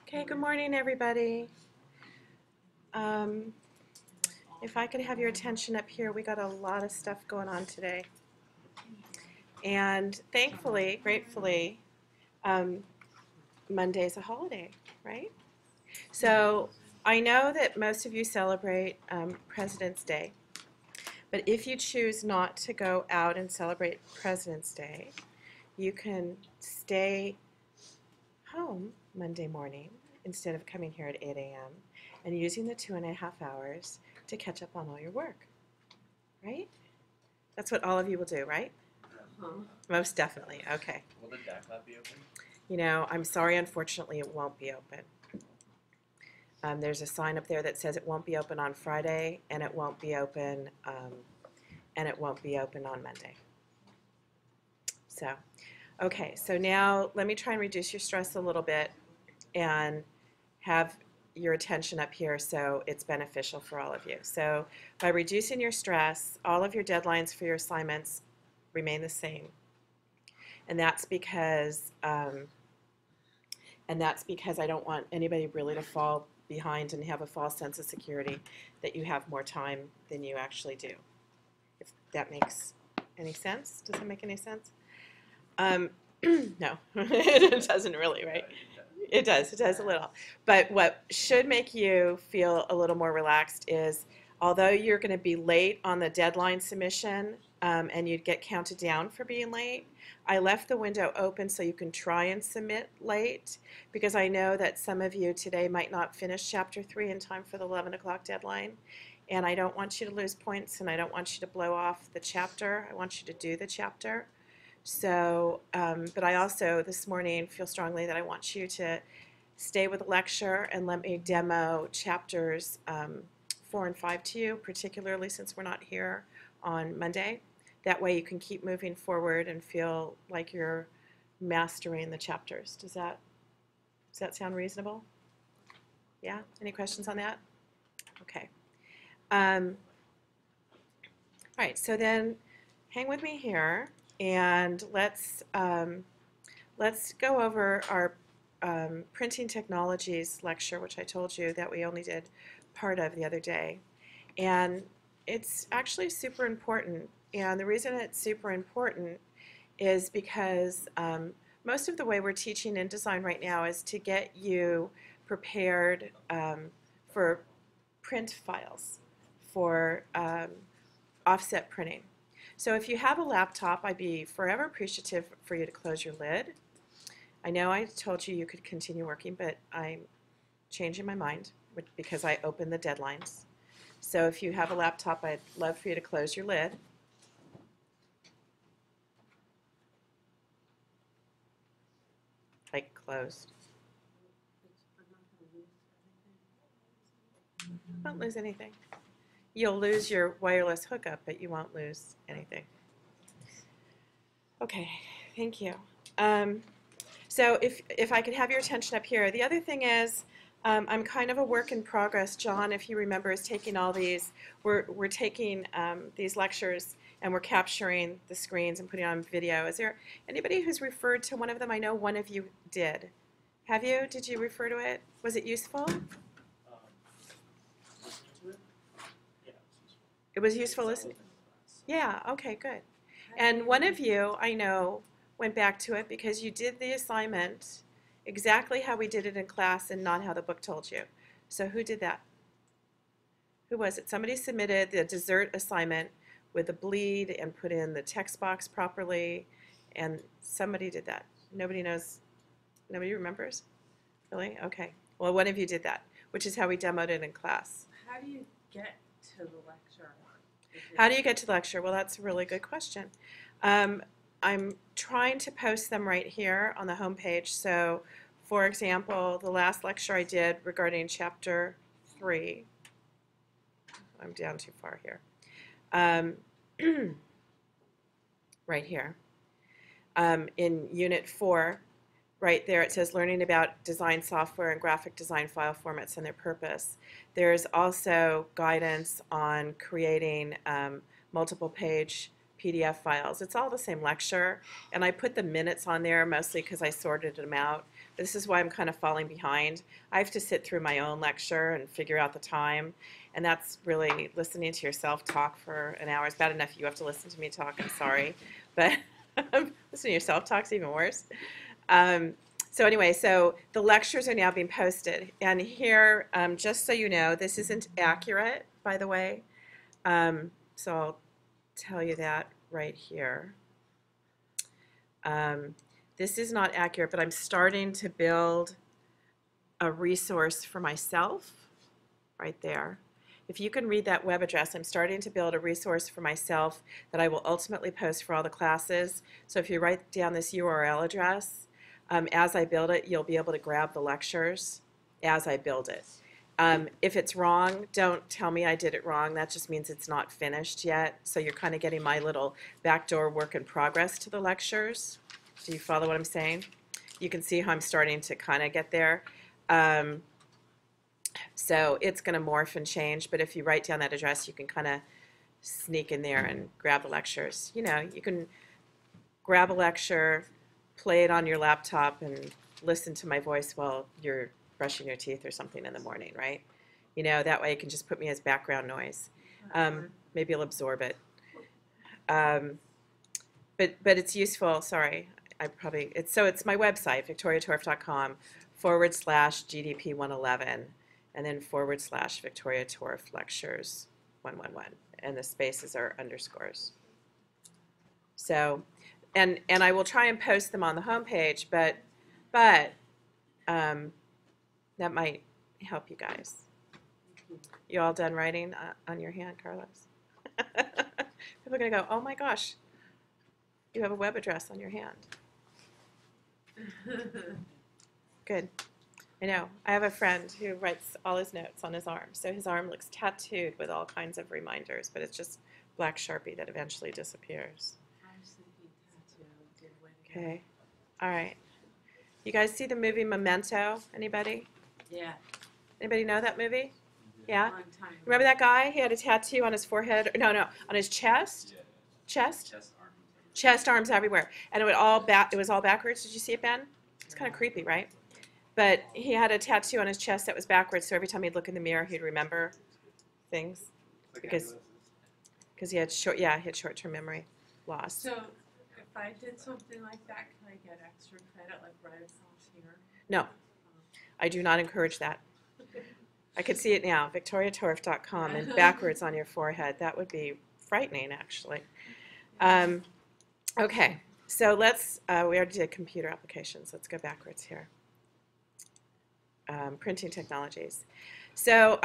Okay, good morning, everybody. If I could have your attention up here, we got a lot of stuff going on today. And thankfully, gratefully, Monday's a holiday, right? So I know that most of you celebrate President's Day. But if you choose not to go out and celebrate President's Day, you can stay home Monday morning instead of coming here at 8 a.m. and using the 2.5 hours to catch up on all your work, right? That's what all of you will do, right? Most definitely, okay. Will the DAC lab be open? You know, I'm sorry, unfortunately it won't be open. There's a sign up there that says it won't be open on Friday, and it won't be open, on Monday. So, okay, so now let me try and reduce your stress a little bit and have your attention up here so it's beneficial for all of you. So by reducing your stress, all of your deadlines for your assignments remain the same. And that's because I don't want anybody really to fall behind and have a false sense of security that you have more time than you actually do. If that makes any sense? Does that make any sense? No, it doesn't really, right? It does a little. But what should make you feel a little more relaxed is, although you're going to be late on the deadline submission and you'd get counted down for being late, I left the window open so you can try and submit late, because I know that some of you today might not finish Chapter 3 in time for the 11 o'clock deadline. And I don't want you to lose points, and I don't want you to blow off the chapter. I want you to do the chapter. So, but I also this morning feel strongly that I want you to stay with the lecture and let me demo chapters 4 and 5 to you, particularly since we're not here on Monday. That way you can keep moving forward and feel like you're mastering the chapters. Does that sound reasonable? Yeah? Any questions on that? Okay. All right, so then hang with me here. And let's go over our printing technologies lecture, which I told you that we only did part of the other day. And it's actually super important. And the reason it's super important is because most of the way we're teaching InDesign right now is to get you prepared for print files, for offset printing. So if you have a laptop, I'd be forever appreciative for you to close your lid. I know I told you you could continue working, but I'm changing my mind because I opened the deadlines. So if you have a laptop, I'd love for you to close your lid. Like closed. Won't lose anything. You'll lose your wireless hookup, but you won't lose anything. Okay, thank you. So if I could have your attention up here. The other thing is, I'm kind of a work in progress. John, if you remember, is taking all these. We're taking these lectures and we're capturing the screens and putting on video. Is there anybody who's referred to one of them? I know one of you did. Have you? Did you refer to it? Was it useful? It was useful listening. Yeah, okay, good. And one of you, I know, went back to it because you did the assignment exactly how we did it in class and not how the book told you. So who did that? Who was it? Somebody submitted the dessert assignment with the bleed and put in the text box properly, and somebody did that. Nobody knows? Nobody remembers? Really? Okay. Well, one of you did that, which is how we demoed it in class. How do you get to the lecture? How do you get to the lecture? Well, that's a really good question. I'm trying to post them right here on the home page. So, for example, the last lecture I did regarding Chapter 3, I'm down too far here, right here, in Unit 4, right there it says learning about design software and graphic design file formats and their purpose. There's also guidance on creating multiple page PDF files. It's all the same lecture, and I put the minutes on there mostly because I sorted them out. This is why I'm kind of falling behind. I have to sit through my own lecture and figure out the time, and that's really listening to yourself talk for an hour. It's bad enough you have to listen to me talk, I'm sorry, but listening to yourself talk's even worse. So anyway, so the lectures are now being posted, and here, just so you know, this isn't accurate, by the way, so I'll tell you that right here. This is not accurate, but I'm starting to build a resource for myself right there. If you can read that web address, I'm starting to build a resource for myself that I will ultimately post for all the classes. So if you write down this URL address, as I build it, you'll be able to grab the lectures as I build it. If it's wrong, don't tell me I did it wrong. That just means it's not finished yet. So you're kind of getting my little backdoor work in progress to the lectures. Do you follow what I'm saying? You can see how I'm starting to kind of get there. So it's going to morph and change, but if you write down that address, you can kind of sneak in there and grab the lectures. You know, you can grab a lecture, play it on your laptop, and listen to my voice while you're brushing your teeth or something in the morning, right? You know, that way you can just put me as background noise. Maybe you'll absorb it. But it's useful. Sorry, it's my website, victoriatorf.com/GDP111, and then /Victoria Torf Lectures 111, and the spaces are underscores. So, and I will try and post them on the homepage, but that might help you guys. You all done writing on your hand, Carlos? People are going to go, oh my gosh, you have a web address on your hand. Good. I know. I have a friend who writes all his notes on his arm. So his arm looks tattooed with all kinds of reminders, but it's just black Sharpie that eventually disappears. Okay. All right. You guys see the movie Memento? Anybody? Yeah. Anybody know that movie? Yeah? Long time. Remember that guy? He had a tattoo on his forehead. No, on his chest. Yeah. Chest? Chest, arms everywhere. Chest, arms everywhere. And it was all backwards. Did you see it, Ben? It's kind of creepy, right? But he had a tattoo on his chest that was backwards, so every time he'd look in the mirror, he'd remember things because he had short-term memory loss. So if I did something like that, can I get extra credit, like right across here? No, I do not encourage that. I could see it now, victoriatorf.com, and backwards on your forehead. That would be frightening, actually. Okay, so let's, we already did computer applications. Let's go backwards here. Printing technologies. So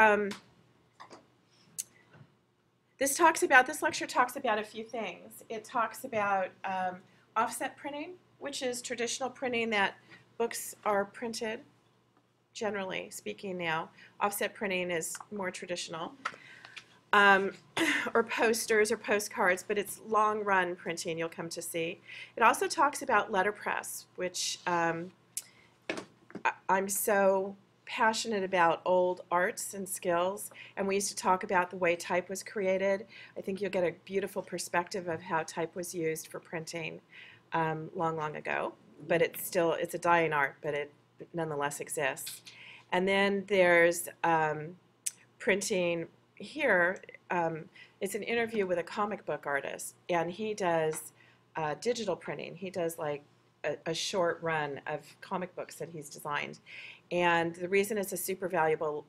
this lecture talks about a few things. It talks about offset printing, which is traditional printing that books are printed, generally speaking now. Offset printing is more traditional. Or posters or postcards, but it's long-run printing you'll come to see. It also talks about letterpress, which I'm so passionate about old arts and skills, and we used to talk about the way type was created. I think you'll get a beautiful perspective of how type was used for printing long ago, but it's a dying art, but it nonetheless exists. And then there's printing here. It's an interview with a comic book artist, and he does digital printing. He does like a short run of comic books that he's designed. And the reason it's a super valuable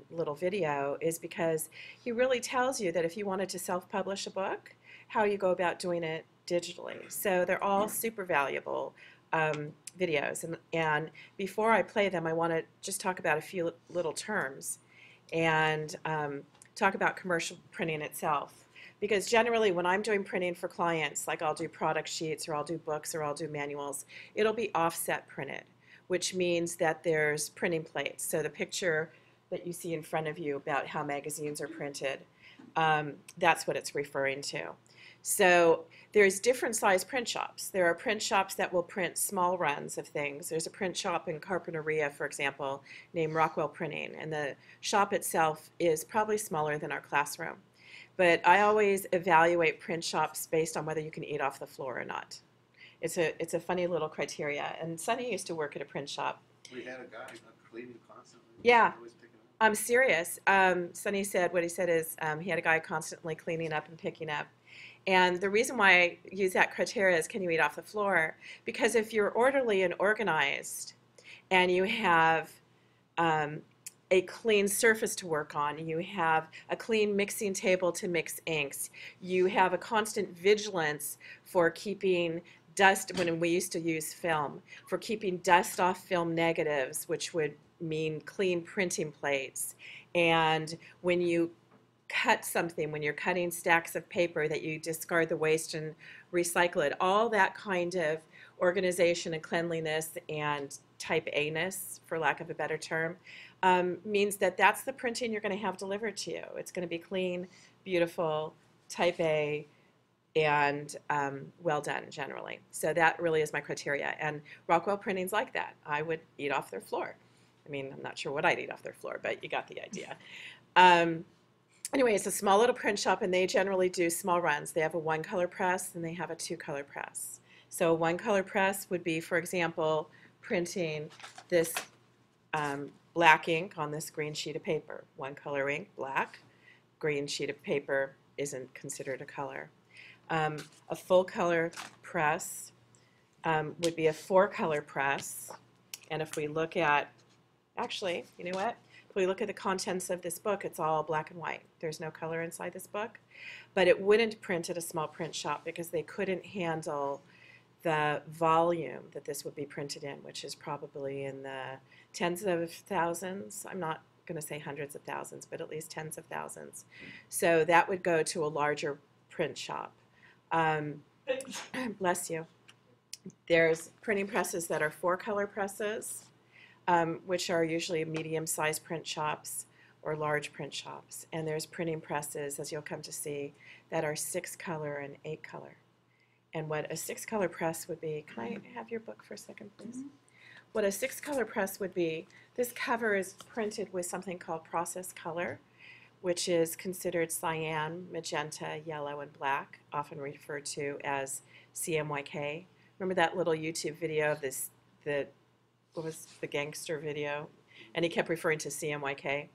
little video is because he really tells you that if you wanted to self-publish a book, how you go about doing it digitally. So they're all super valuable videos. And before I play them, I want to just talk about a few little terms and talk about commercial printing itself. Because generally when I'm doing printing for clients, like I'll do product sheets or I'll do books or I'll do manuals, it'll be offset printed, which means that there's printing plates. So the picture that you see in front of you about how magazines are printed, that's what it's referring to. So there's different size print shops. There are print shops that will print small runs of things. There's a print shop in Carpinteria, for example, named Rockwell Printing, and the shop itself is probably smaller than our classroom. but I always evaluate print shops based on whether you can eat off the floor or not. It's a funny little criteria. And Sunny used to work at a print shop. We had a guy cleaning constantly. Yeah. Always picking up. I'm serious. Sonny said what he said is he had a guy constantly cleaning up and picking up. And the reason why I use that criteria is can you eat off the floor? Because if you're orderly and organized and you have a clean surface to work on, you have a clean mixing table to mix inks, you have a constant vigilance for keeping dust, when we used to use film, for keeping dust off film negatives, which would mean clean printing plates. And when you cut something, when you're cutting stacks of paper, that you discard the waste and recycle it. All that kind of organization and cleanliness and type A-ness, for lack of a better term, means that that's the printing you're going to have delivered to you. It's going to be clean, beautiful, type A, and well done generally. So that really is my criteria. And Rockwell Printing's like that. I would eat off their floor. I mean, I'm not sure what I'd eat off their floor, but you got the idea. Anyway, it's a small little print shop, and they generally do small runs. They have a one-color press, and they have a two-color press. So a one-color press would be, for example, printing this black ink on this green sheet of paper. One-color ink, black. Green sheet of paper isn't considered a color. A full-color press would be a four-color press. And if we look at, actually, you know what? If we look at the contents of this book, it's all black and white. There's no color inside this book. But it wouldn't print at a small print shop because they couldn't handle the volume that this would be printed in, which is probably in the tens of thousands. I'm not going to say hundreds of thousands, but at least tens of thousands. So that would go to a larger print shop. Bless you. There's printing presses that are four-color presses, which are usually medium-sized print shops or large print shops. And there's printing presses, as you'll come to see, that are 6-color and 8-color. And what a 6-color press would be, can I have your book for a second, please? Mm-hmm. What a 6-color press would be, this cover is printed with something called process color, which is considered cyan, magenta, yellow, and black, often referred to as CMYK. Remember that little YouTube video of this, what was the gangster video? And he kept referring to CMYK.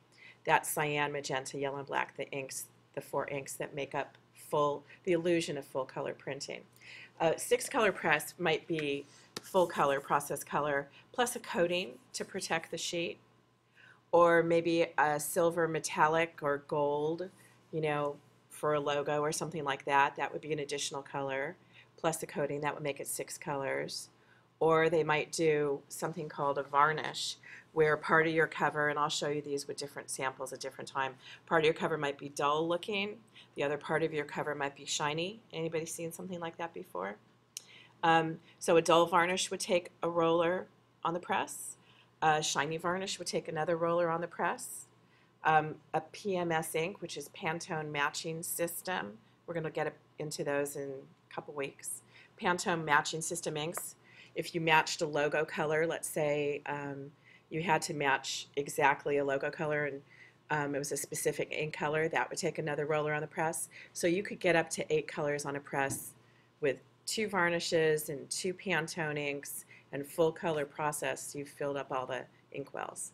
That's cyan, magenta, yellow, and black, the inks, the 4 inks that make up the illusion of full color printing. A 6-color press might be full color, process color, plus a coating to protect the sheet, or maybe a silver metallic or gold, you know, for a logo or something like that. That would be an additional color, plus a coating. That would make it 6 colors. Or they might do something called a varnish, where part of your cover, and I'll show you these with different samples at different time, part of your cover might be dull looking, the other part of your cover might be shiny. Anybody seen something like that before? So a dull varnish would take a roller on the press. A shiny varnish would take another roller on the press. A PMS ink, which is Pantone Matching System. We're going to get into those in a couple weeks. Pantone Matching System inks. If you matched a logo color, let's say you had to match exactly a logo color and it was a specific ink color, that would take another roller on the press. So you could get up to 8 colors on a press with 2 varnishes and 2 Pantone inks and full color process. You've filled up all the ink wells.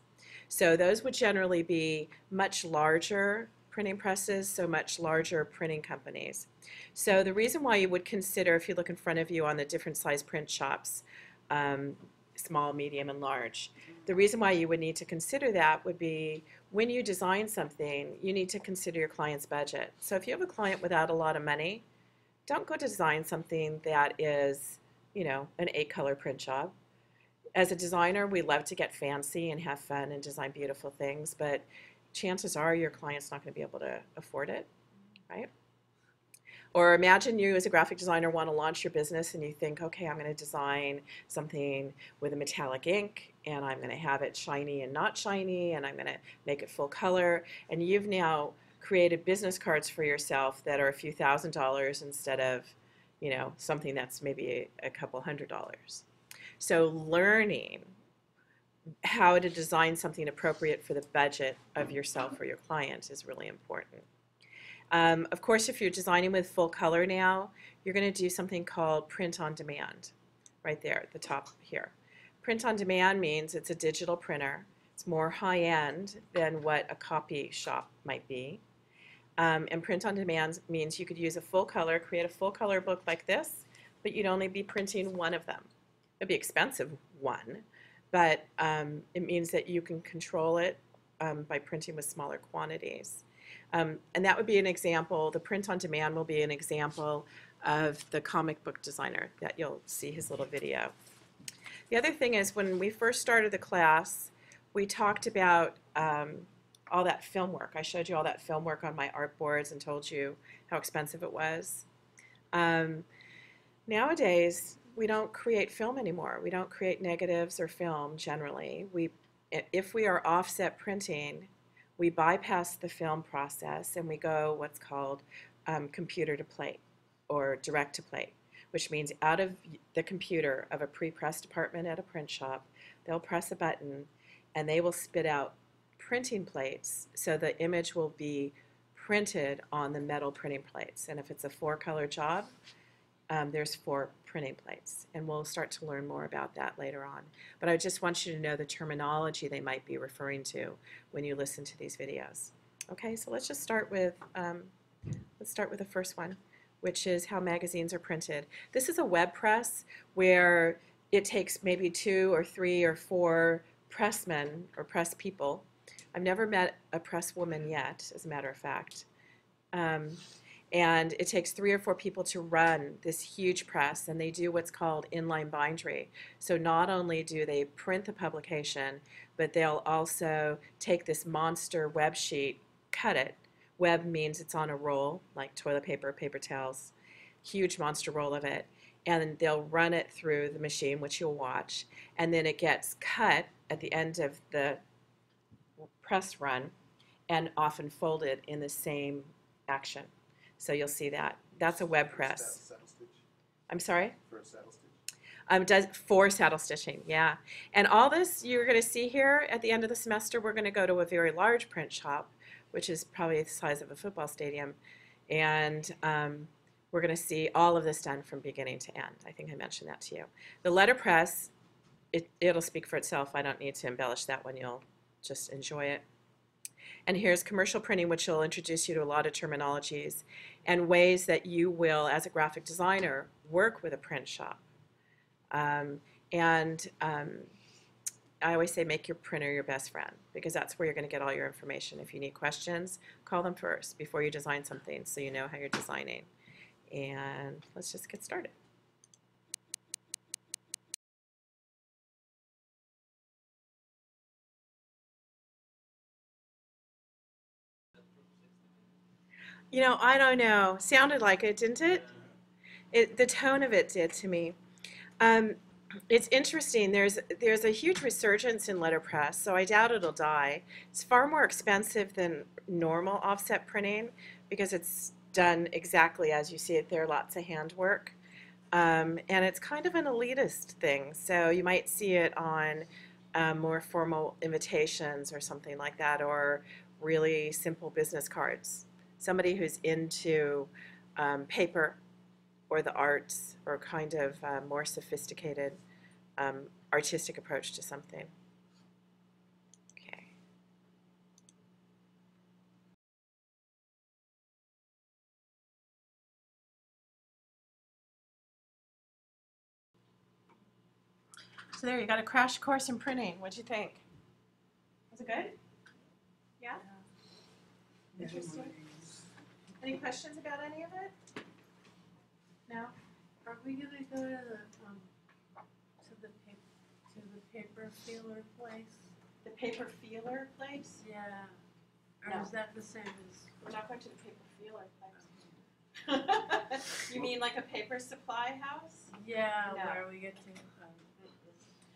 So those would generally be much larger printing presses, so much larger printing companies. So the reason why you would consider, if you look in front of you on the different size print shops, small, medium, and large, the reason why you would need to consider that would be when you design something, you need to consider your client's budget. So if you have a client without a lot of money, don't go design something that is, you know, an 8-color print job. As a designer, we love to get fancy and have fun and design beautiful things, but chances are your client's not going to be able to afford it, right? Or imagine you as a graphic designer want to launch your business and you think, okay, I'm going to design something with a metallic ink and I'm going to have it shiny and not shiny and I'm going to make it full color, and you've now created business cards for yourself that are a few $1,000s instead of, you know, something that's maybe a couple $100s. So learning how to design something appropriate for the budget of yourself or your client is really important. Of course, if you're designing with full color now, you're going to do something called print on demand, right there at the top here. Print on demand means it's a digital printer. It's more high-end than what a copy shop might be. And print on demand means you could use a full color, create a full color book like this, but you'd only be printing one of them. It'd be expensive, one, but it means that you can control it by printing with smaller quantities. And that would be an example, the print on demand will be an example of the comic book designer that you'll see his little video. The other thing is when we first started the class, we talked about all that film work. I showed you all that film work on my art boards and told you how expensive it was. Nowadays, we don't create film anymore. We don't create negatives or film generally. If we are offset printing, we bypass the film process and we go what's called computer to plate or direct to plate, which means out of the computer of a pre-press department at a print shop, they'll press a button and they will spit out printing plates, so the image will be printed on the metal printing plates. And if it's a 4-color job, there's 4 printing plates. And we'll start to learn more about that later on. But I just want you to know the terminology they might be referring to when you listen to these videos. Okay, so let's just start with the first one, which is how magazines are printed. This is a web press where it takes maybe 2 or 3 or 4 pressmen or press people. I've never met a press woman yet, as a matter of fact. And it takes 3 or 4 people to run this huge press, and they do what's called inline bindery. So not only do they print the publication, but they'll also take this monster web sheet, cut it. Web means it's on a roll, like toilet paper, paper towels, huge monster roll of it. And they'll run it through the machine, which you'll watch, and then it gets cut at the end of the press run and often folded in the same action. So you'll see that. That's a web press. Saddle stitch? I'm sorry? For a saddle stitch? For saddle stitching, yeah. And all this you're going to see here at the end of the semester, we're going to go to a very large print shop, which is probably the size of a football stadium. And we're going to see all of this done from beginning to end. I think I mentioned that to you. The letterpress, it'll speak for itself. I don't need to embellish that one. You'll just enjoy it. And here's commercial printing, which will introduce you to a lot of terminologies and ways that you will, as a graphic designer, work with a print shop. I always say make your printer your best friend, because that's where you're going to get all your information. If you need questions, call them first before you design something so you know how you're designing. And let's just get started. You know, I don't know. Sounded like it, didn't it? The tone of it did to me. It's interesting. There's a huge resurgence in letterpress, so I doubt it'll die. It's far more expensive than normal offset printing because it's done exactly as you see it there, lots of handwork. And it's kind of an elitist thing, so you might see it on more formal invitations or something like that, or really simple business cards. Somebody who's into paper or the arts or kind of more sophisticated artistic approach to something. Okay. So there, you got a crash course in printing. What'd you think? Was it good? Yeah? Interesting. Any questions about any of it? No? Are we gonna go to the paper feeler place? The paper feeler place? Yeah. Or No. is that the same as? We're not going to the paper feeler place. You mean like a paper supply house? Yeah, No. where we get to.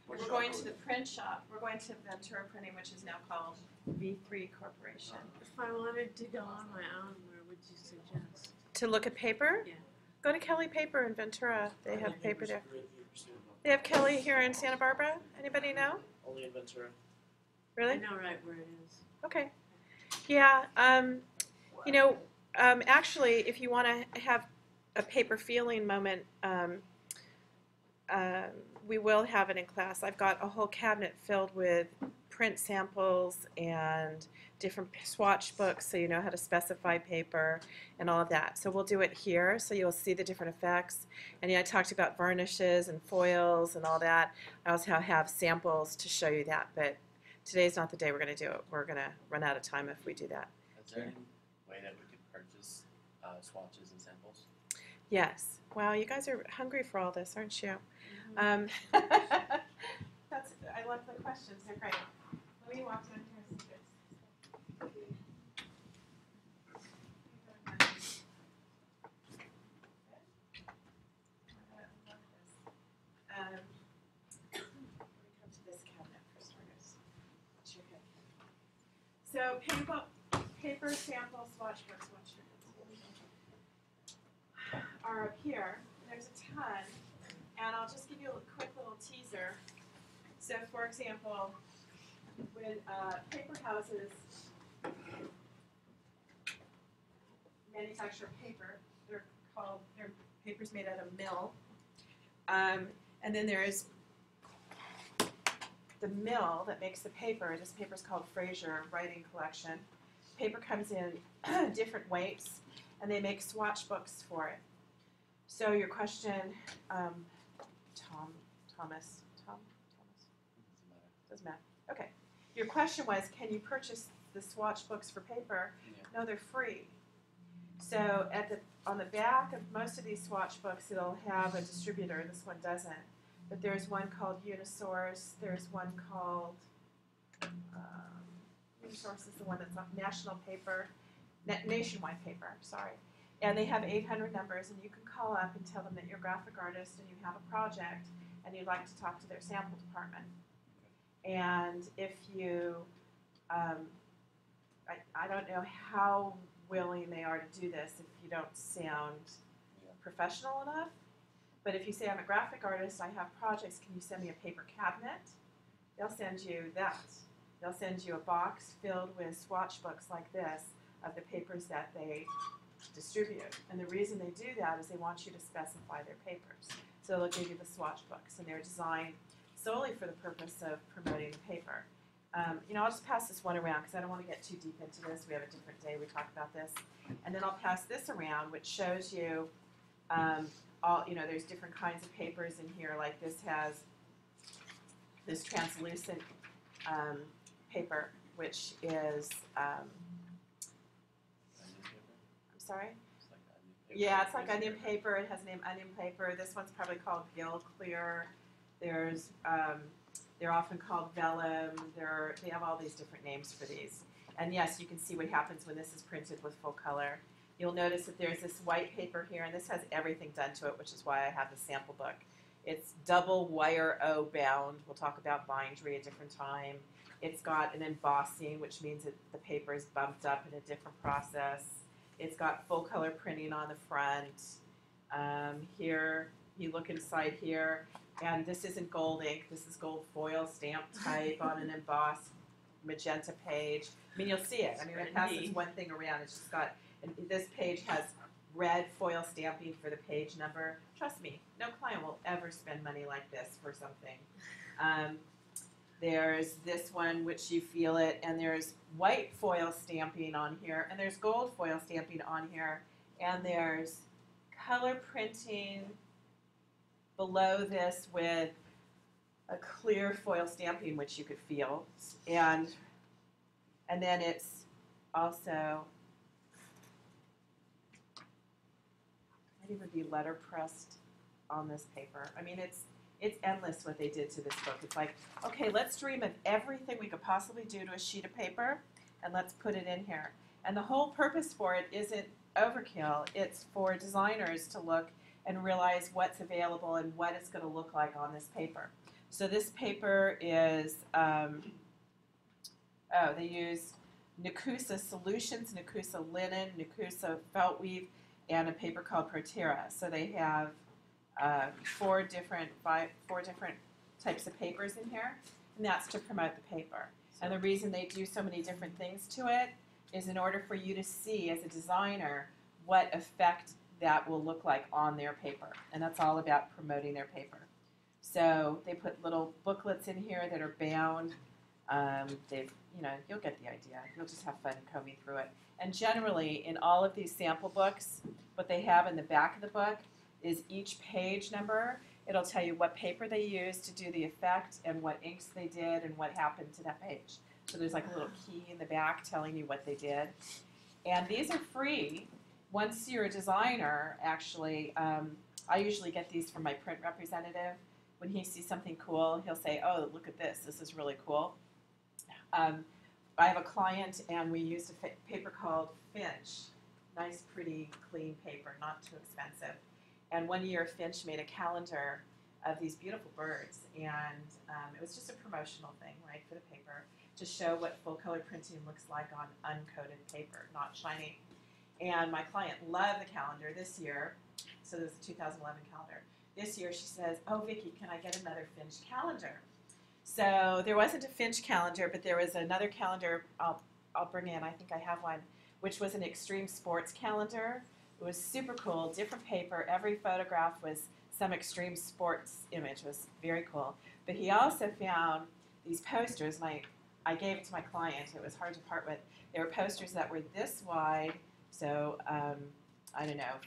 We're going to the print shop. We're going to Ventura Printing, which is now called V3 Corporation. If I wanted to go on my own, where would you suggest? To look at paper? Yeah. Go to Kelly Paper in Ventura. They have paper there. They have Kelly here in Santa Barbara. Anybody know? Only in Ventura. Really? I know right where it is. Okay. Yeah. You know, Actually, if you want to have a paper feeling moment, we will have it in class. I've got a whole cabinet filled with print samples and different swatch books so you know how to specify paper and all of that. So we'll do it here so you'll see the different effects. And yeah, I talked about varnishes and foils and all that. I also have samples to show you that, but today's not the day we're going to do it. We're going to run out of time if we do that. Is there any way that we could purchase swatches and samples? Yes. Wow, you guys are hungry for all this, aren't you? That's, I love the questions. They're great. Let me walk down here and see this. Let me come to this cabinet for starters. What's your head? So paper sample swatch books. What's your head? Are up here. There's a ton. And I'll just give you a quick little teaser. So, for example, when paper houses manufacture paper, they're paper's made out of mill. And then there's the mill that makes the paper. This paper's called Fraser Writing Collection. Paper comes in different weights, and they make swatch books for it. So your question, Thomas, doesn't matter. Okay. Your question was, can you purchase the swatch books for paper? Yeah. No, they're free. So on the back of most of these swatch books, it'll have a distributor. This one doesn't. But there's one called Unisource. There's one called Unisource is the one that's on National Paper, Nationwide Paper. Sorry. And they have 800 numbers, and you can call up and tell them that you're a graphic artist and you have a project and you'd like to talk to their sample department. And if you, I don't know how willing they are to do this if you don't sound professional enough, but if you say, I'm a graphic artist, I have projects, can you send me a paper cabinet? They'll send you that. They'll send you a box filled with swatch books like this of the papers that they distribute. And the reason they do that is they want you to specify their papers. So they'll give you the swatch books, and they're designed solely for the purpose of promoting the paper. I'll just pass this one around because I don't want to get too deep into this. We have a different day we talk about this. And then I'll pass this around, which shows you there's different kinds of papers in here. Like this has this translucent paper, which is, I'm sorry? Yeah, it's like onion paper. It has the name onion paper. This one's probably called Gill Clear. They're often called vellum. They have all these different names for these. And yes, you can see what happens when this is printed with full color. You'll notice that there's this white paper here, and this has everything done to it, which is why I have the sample book. It's double wire O bound. We'll talk about bindery a different time. It's got an embossing, which means that the paper is bumped up in a different process. It's got full color printing on the front. Here, you look inside here, and this isn't gold ink. This is gold foil stamp type on an embossed magenta page. I mean, you'll see it. I mean, it passes one thing around. It's just got, and this page has red foil stamping for the page number. Trust me, no client will ever spend money like this for something. There's this one, which you feel it, and there's white foil stamping on here, and there's gold foil stamping on here, and there's color printing below this with a clear foil stamping, which you could feel, and then it's also, might even be letter pressed on this paper. I mean, it's endless what they did to this book. It's like, okay, let's dream of everything we could possibly do to a sheet of paper, and let's put it in here. And the whole purpose for it isn't overkill. It's for designers to look and realize what's available and what it's going to look like on this paper. So this paper is, they use Nakusa Solutions, Nakusa Linen, Nakusa Felt Weave, and a paper called Proterra. So they have four different types of papers in here, and that's to promote the paper. And the reason they do so many different things to it is in order for you to see as a designer what effect that will look like on their paper. And that's all about promoting their paper. So they put little booklets in here that are bound. You'll get the idea. You'll just have fun combing through it. And generally, in all of these sample books, what they have in the back of the book is each page number. It'll tell you what paper they used to do the effect and what inks they did and what happened to that page. So there's like a little key in the back telling you what they did. And these are free. Once you're a designer, actually, I usually get these from my print representative. When he sees something cool, he'll say, oh, look at this. This is really cool. I have a client, and we used a paper called Finch. Nice, pretty, clean paper, not too expensive. And one year, Finch made a calendar of these beautiful birds, and it was just a promotional thing, right, for the paper, to show what full-color printing looks like on uncoated paper, not shiny. And my client loved the calendar this year, so this is the 2011 calendar. This year, she says, oh, Vicki, can I get another Finch calendar? So there wasn't a Finch calendar, but there was another calendar I'll bring in. I think I have one, which was an extreme sports calendar. It was super cool, different paper. Every photograph was some extreme sports image. It was very cool. But he also found these posters, and I gave it to my client. It was hard to part with. They were posters that were this wide, so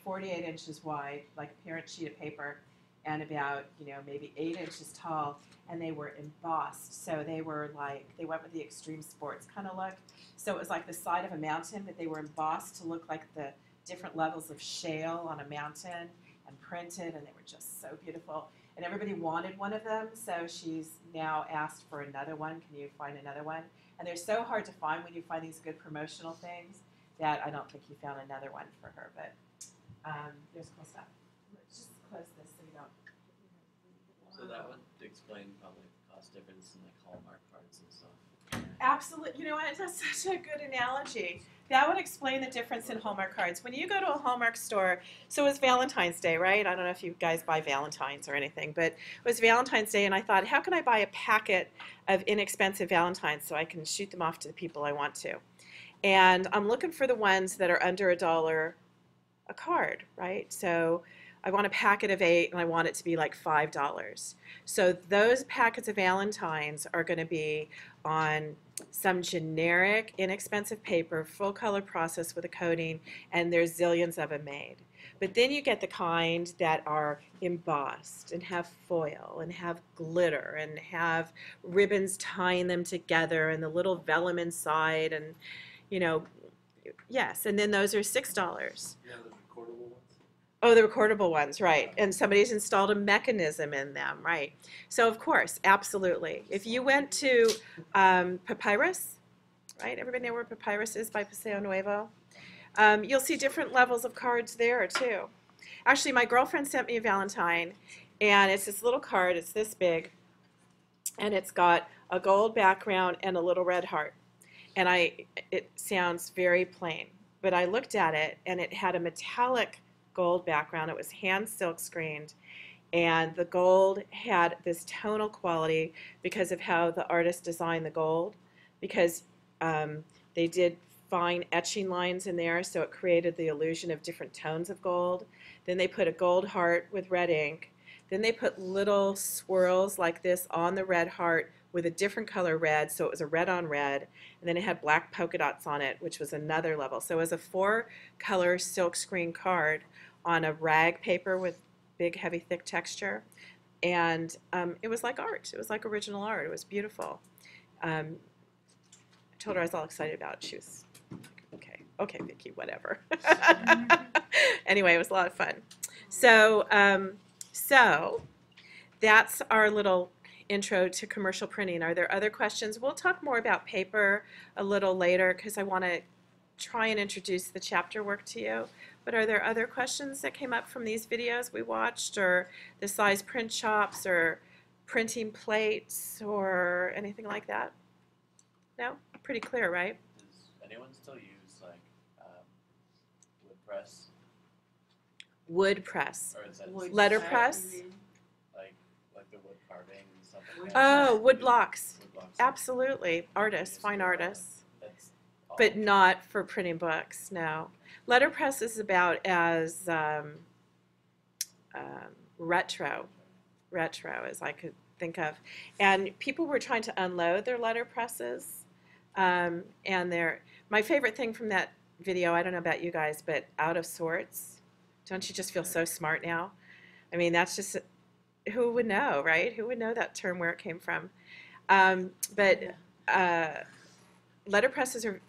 48 inches wide, like a parent sheet of paper, and about, maybe 8 inches tall, and they were embossed. So they were they went with the extreme sports kind of look. So it was like the side of a mountain, but they were embossed to look like the different levels of shale on a mountain and printed, and they were just so beautiful. And everybody wanted one of them, so she's now asked for another one. Can you find another one? And they're so hard to find when you find these good promotional things that I don't think he found another one for her, but there's cool stuff. Let's just close this so you don't. So that would explain probably the cost difference in like Hallmark cards and stuff. Absolutely. You know what? That's such a good analogy. That would explain the difference in Hallmark cards. When you go to a Hallmark store, so it was Valentine's Day, right? I don't know if you guys buy Valentines or anything, but it was Valentine's Day, and I thought, how can I buy a packet of inexpensive Valentines so I can shoot them off to the people I want to? And I'm looking for the ones that are under $1 a card, right? So I want a packet of 8, and I want it to be like $5. So those packets of Valentines are going to be on some generic, inexpensive paper, full color process with a coating, and there's zillions of them made. But then you get the kind that are embossed and have foil and have glitter and have ribbons tying them together and the little vellum inside, and yes, and then those are $6. Yeah, the recordable ones. Oh, the recordable ones, right. And somebody's installed a mechanism in them, right. So, of course, absolutely. If you went to Papyrus, right, everybody know where Papyrus is by Paseo Nuevo? You'll see different levels of cards there, too. Actually, my girlfriend sent me a Valentine, and it's this little card. It's this big, and it's got a gold background and a little red heart. And it sounds very plain, but I looked at it, and it had a metallic gold background. It was hand silk screened, and the gold had this tonal quality because of how the artist designed the gold, because they did fine etching lines in there, so it created the illusion of different tones of gold. Then they put a gold heart with red ink. Then they put little swirls like this on the red heart with a different color red, so it was a red on red, and then it had black polka dots on it, which was another level. So it was a 4-color silk screen card on a rag paper with big, heavy, thick texture, and it was like art. It was like original art. It was beautiful. I told her I was all excited about it. She was like, okay, Vicki, whatever. Anyway, it was a lot of fun. So, so that's our little intro to commercial printing. Are there other questions? We'll talk more about paper a little later because I want to try and introduce the chapter work to you. But are there other questions that came up from these videos we watched, or the size print shops, or printing plates, or anything like that? No? Pretty clear, right? Does anyone still use like wood press? Wood press. Or is that Wood Letterpress? you mean? like the wood carving and stuff like Wood that? Oh, wood blocks. Wood blocks. Absolutely. Artists, fine artists. That's but not for printing books, no. Letterpress is about as retro as I could think of. And people were trying to unload their letterpresses. And my favorite thing from that video, I don't know about you guys, but out of sorts. Don't you just feel so smart now? I mean, that's just, who would know, right? Who would know that term, where it came from? But letterpresses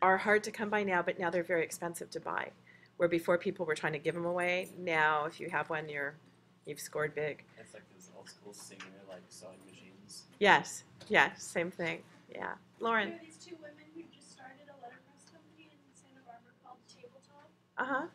are hard to come by now, but now they're very expensive to buy. Where before people were trying to give them away, now if you have one, you've scored big. It's like those old school Singer like sewing machines. Yes, same thing. Yeah, Lauren. There are these two women who just started a letterpress company in Santa Barbara called Tabletop. Uh huh.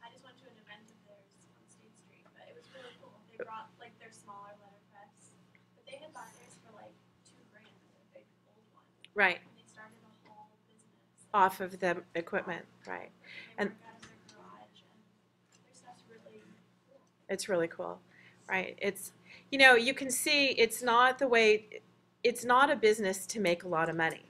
I just went to an event of theirs on State Street, but it was really cool. They brought like their smaller letterpress, but they had bought theirs for like $2,000, their big old one. Right. And they started a whole business Off of the equipment, right? They and- work out of their garage, and their stuff's really cool. It's really cool, right? It's, you can see it's not a business to make a lot of money,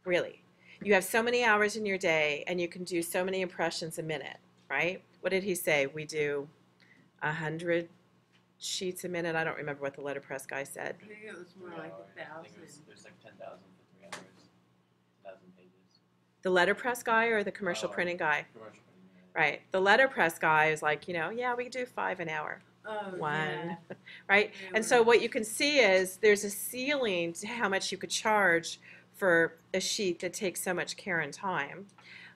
really. You have so many hours in your day and you can do so many impressions a minute, right? What did he say? We do 100 sheets a minute. I don't remember what the letterpress guy said. I think it was more like 1,000. There's like 10,000 for 3 hours, 1,000 pages. The letterpress guy or the commercial printing guy? Commercial printing. Yeah. Right. The letterpress guy is like, yeah, we do 5 an hour. Oh, One, yeah. right? They And so were- what you can see is there's a ceiling to how much you could charge for a sheet that takes so much care and time.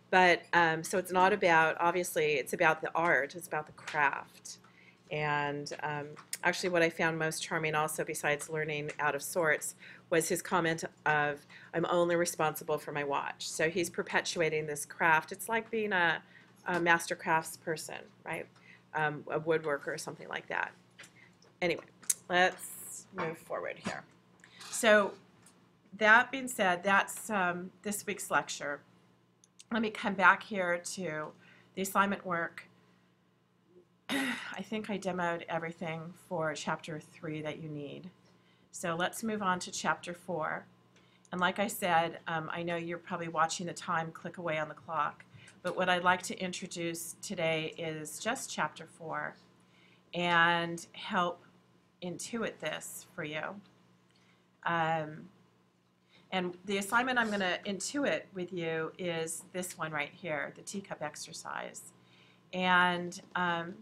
But so it's not about, obviously, it's about the art, it's about the craft. And actually what I found most charming also, besides learning out of sorts, was his comment of, I'm only responsible for my watch. So he's perpetuating this craft. It's like being a master crafts person, right? A woodworker or something like that. Anyway, let's move forward here. So that being said, that's this week's lecture. Let me come back here to the assignment work. I think I demoed everything for chapter 3 that you need. So let's move on to chapter 4. And like I said, I know you're probably watching the time click away on the clock. But what I'd like to introduce today is just chapter 4 and help intuit this for you. And the assignment I'm going to intuit with you is this one right here, the teacup exercise. And I'm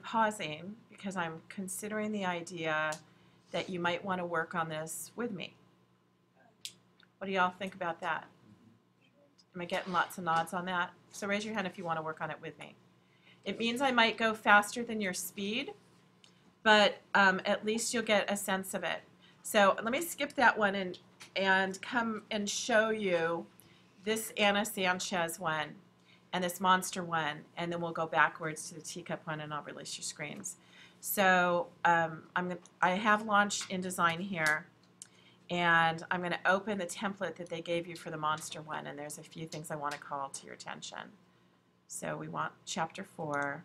pausing because I'm considering the idea that you might want to work on this with me. What do y'all think about that? Am I getting lots of nods on that? So raise your hand if you want to work on it with me. It means I might go faster than your speed, but at least you'll get a sense of it. So let me skip that one and come and show you this Anna Sanchez one and this monster one, and then we'll go backwards to the teacup one and I'll release your screens. So I have launched InDesign here. And I'm going to open the template that they gave you for the monster one, and there's a few things I want to call to your attention. So we want chapter 4.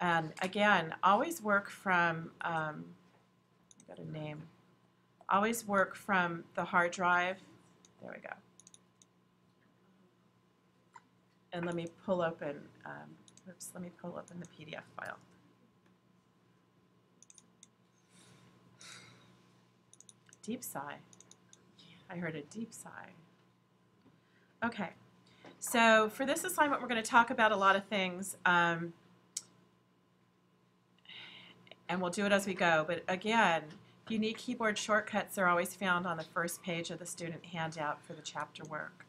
And again, always work from, I've got a name, always work from the hard drive. There we go. And let me pull open, let me pull open the PDF file. Deep sigh. I heard a deep sigh. Okay, so for this assignment, we're going to talk about a lot of things, and we'll do it as we go. But again, if you need keyboard shortcuts, they're always found on the first page of the student handout for the chapter work.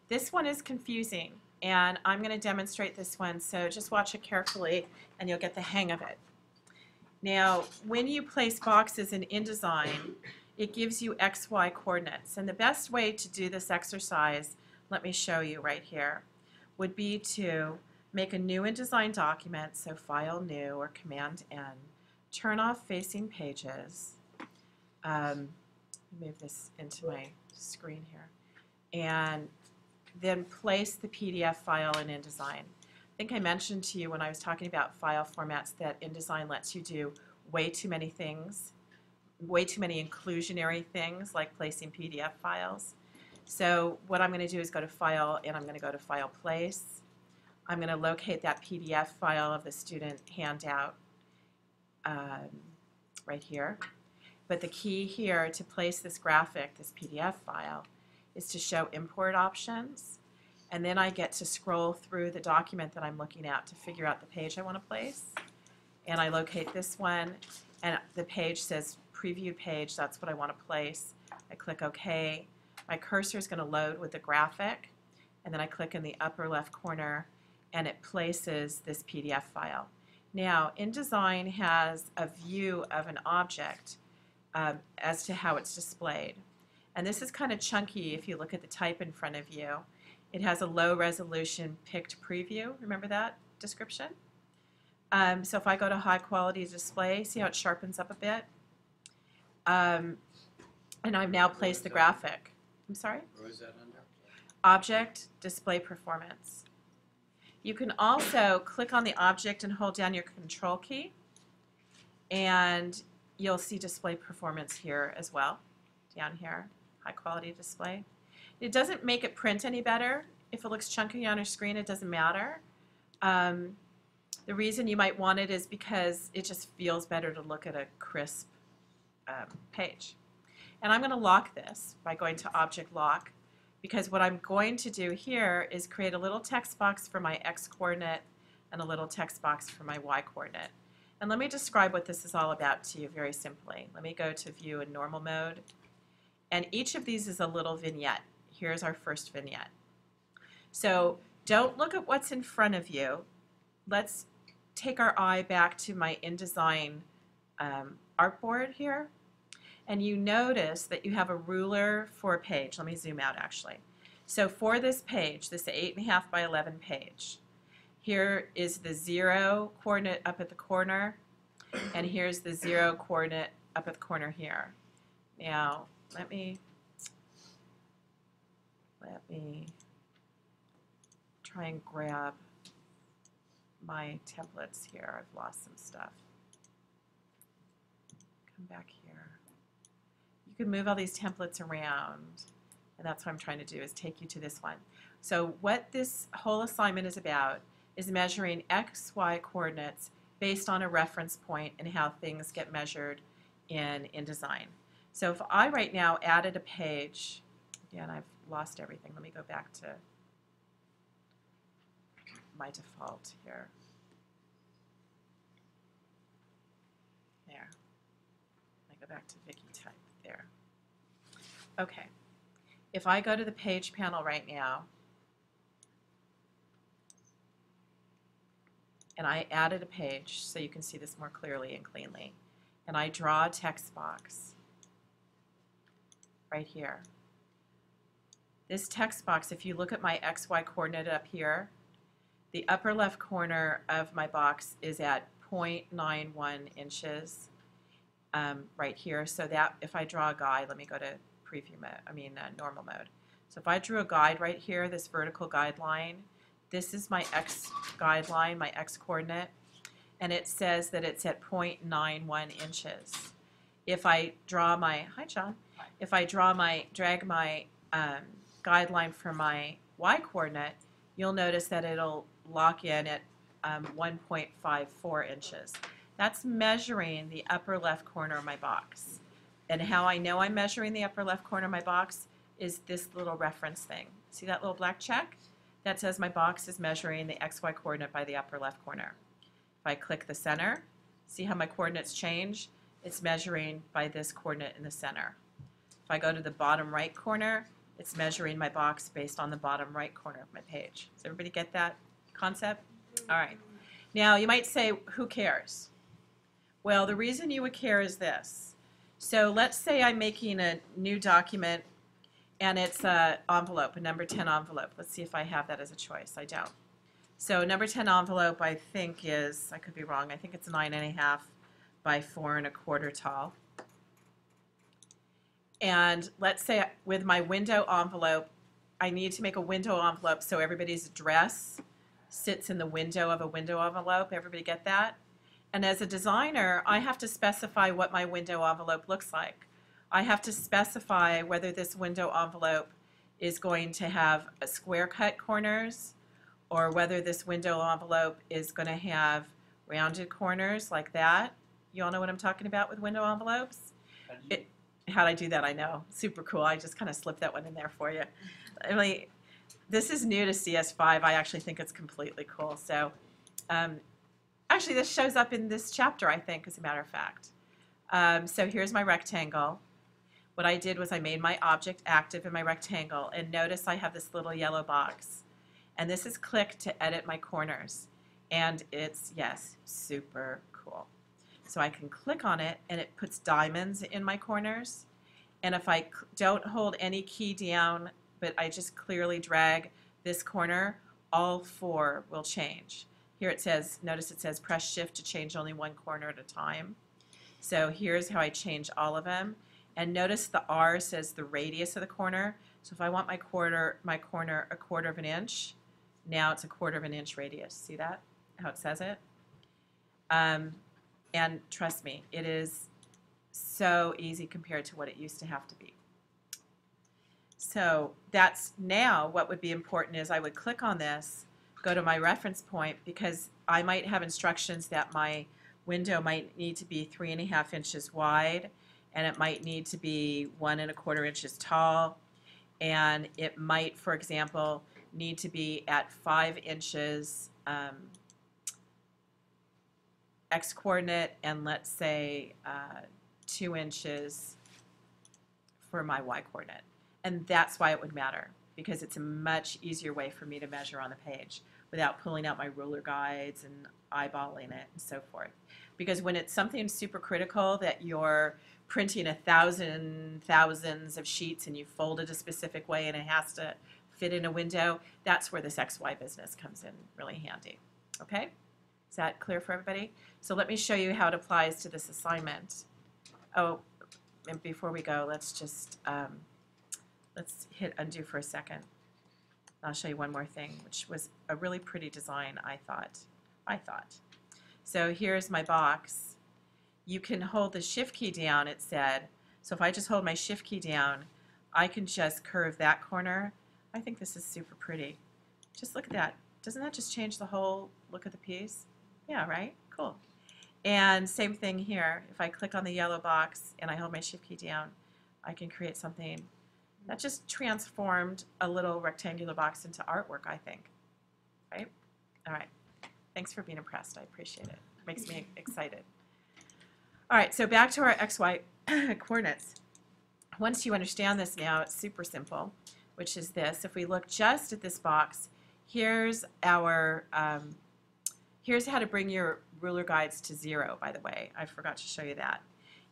This one is confusing, and I'm going to demonstrate this one, so just watch it carefully, and you'll get the hang of it. Now, when you place boxes in InDesign, it gives you XY coordinates. And the best way to do this exercise, let me show you right here, would be to make a new InDesign document, so File New or Command N, turn off facing pages, move this into my screen here, and then place the PDF file in InDesign. I think I mentioned to you when I was talking about file formats that InDesign lets you do way too many things way too many inclusionary things like placing PDF files. So what I'm going to do is go to File, and I'm going to go to File Place. I'm going to locate that PDF file of the student handout right here. But the key here to place this graphic, this PDF file, is to show import options. And then I get to scroll through the document that I'm looking at to figure out the page I want to place. And I locate this one, and the page says Preview Page. That's what I want to place. I click OK. My cursor is going to load with the graphic, and then I click in the upper left corner, and it places this PDF file. Now, InDesign has a view of an object as to how it's displayed. And this is kind of chunky if you look at the type in front of you. It has a low resolution picked preview. Remember that description? So if I go to high quality display, see how it sharpens up a bit? And I've now placed the graphic. I'm sorry? Where is that under? Object, display performance. You can also click on the object and hold down your control key, and you'll see display performance here as well, down here, high quality display. It doesn't make it print any better. If it looks chunky on your screen, it doesn't matter. The reason you might want it is because it just feels better to look at a crisp page. And I'm going to lock this by going to Object Lock, because what I'm going to do here is create a little text box for my X coordinate and a little text box for my Y coordinate. And let me describe what this is all about to you very simply. Let me go to View in Normal Mode. And each of these is a little vignette. Here's our first vignette. So don't look at what's in front of you. Let's take our eye back to my InDesign artboard here. And you notice that you have a ruler for a page. Let me zoom out actually. So for this page, this 8.5 by 11 page, here is the 0 coordinate up at the corner, and here's the 0 coordinate up at the corner here. Now, let me try and grab my templates here. I've lost some stuff. Come back here. You can move all these templates around, and that's what I'm trying to do, is take you to this one. So what this whole assignment is about is measuring X, Y coordinates based on a reference point and how things get measured in InDesign. So if I right now added a page, again, I've lost everything. Let me go back to my default here. There. Let me go back to Vicki Type. There. Okay. If I go to the page panel right now, and I added a page so you can see this more clearly and cleanly, and I draw a text box right here. This text box, if you look at my XY coordinate up here, the upper left corner of my box is at 0.91 inches right here. So that if I draw a guide, let me go to preview mode, normal mode. So if I drew a guide right here, this vertical guideline, this is my X guideline, my X coordinate, and it says that it's at 0.91 inches. If I draw my, hi John, if I drag my guideline for my Y coordinate, you'll notice that it'll lock in at 1.54 inches. That's measuring the upper left corner of my box. And how I know I'm measuring the upper left corner of my box is this little reference thing. See that little black check? That says my box is measuring the XY coordinate by the upper left corner. If I click the center, see how my coordinates change? It's measuring by this coordinate in the center. If I go to the bottom right corner, it's measuring my box based on the bottom right corner of my page. Does everybody get that concept? All right. Now you might say, who cares? Well, the reason you would care is this. So let's say I'm making a new document and it's an envelope, a number 10 envelope. Let's see if I have that as a choice. I don't. So number 10 envelope I think is, I could be wrong, I think it's 9.5 by 4.25 tall. And let's say with my window envelope, I need to make a window envelope so everybody's address sits in the window of a window envelope. Everybody get that? And as a designer, I have to specify what my window envelope looks like. I have to specify whether this window envelope is going to have a square cut corners, or whether this window envelope is going to have rounded corners like that. You all know what I'm talking about with window envelopes? How do you, How'd I do that? I know. Super cool. I just kind of slipped that one in there for you. Emily, this is new to CS5. I actually think it's completely cool. So actually, this shows up in this chapter, I think, as a matter of fact. So here's my rectangle. What I did was I made my object active in my rectangle. And notice I have this little yellow box. And this is click to edit my corners. And it's, yes, super cool. So I can click on it, and it puts diamonds in my corners. And if I don't hold any key down, but I just clearly drag this corner, all four will change. Here it says, notice it says press shift to change only one corner at a time. So here's how I change all of them. And notice the R says the radius of the corner. So if I want my corner a 1/4 of an inch, now it's a 1/4 of an inch radius. See that? How it says it? And trust me, it is so easy compared to what it used to have to be. So that's now what would be important is I would click on this, go to my reference point, because I might have instructions that my window might need to be 3.5 inches wide, and it might need to be 1 1/4 inches tall, and it might, for example, need to be at 5 inches X coordinate, and let's say 2 inches for my Y coordinate. And that's why it would matter, because it's a much easier way for me to measure on the page without pulling out my ruler guides and eyeballing it and so forth. Because when it's something super critical that you're printing thousands of sheets and you fold it a specific way and it has to fit in a window, that's where this XY business comes in really handy. Okay? Is that clear for everybody? So let me show you how it applies to this assignment. Oh, and before we go, let's just let's hit undo for a second. I'll show you one more thing, which was a really pretty design, I thought. So here's my box. You can hold the shift key down, it said. So if I just hold my shift key down, I can just curve that corner. I think this is super pretty. Just look at that. Doesn't that just change the whole look of the piece? Yeah, right? Cool. And same thing here. If I click on the yellow box and I hold my shift key down, I can create something that just transformed a little rectangular box into artwork, I think. Right? All right. Thanks for being impressed. I appreciate it. Makes me excited. All right, so back to our XY coordinates. Once you understand this now, it's super simple, which is this. If we look just at this box, here's our, here's how to bring your ruler guides to 0, by the way. I forgot to show you that.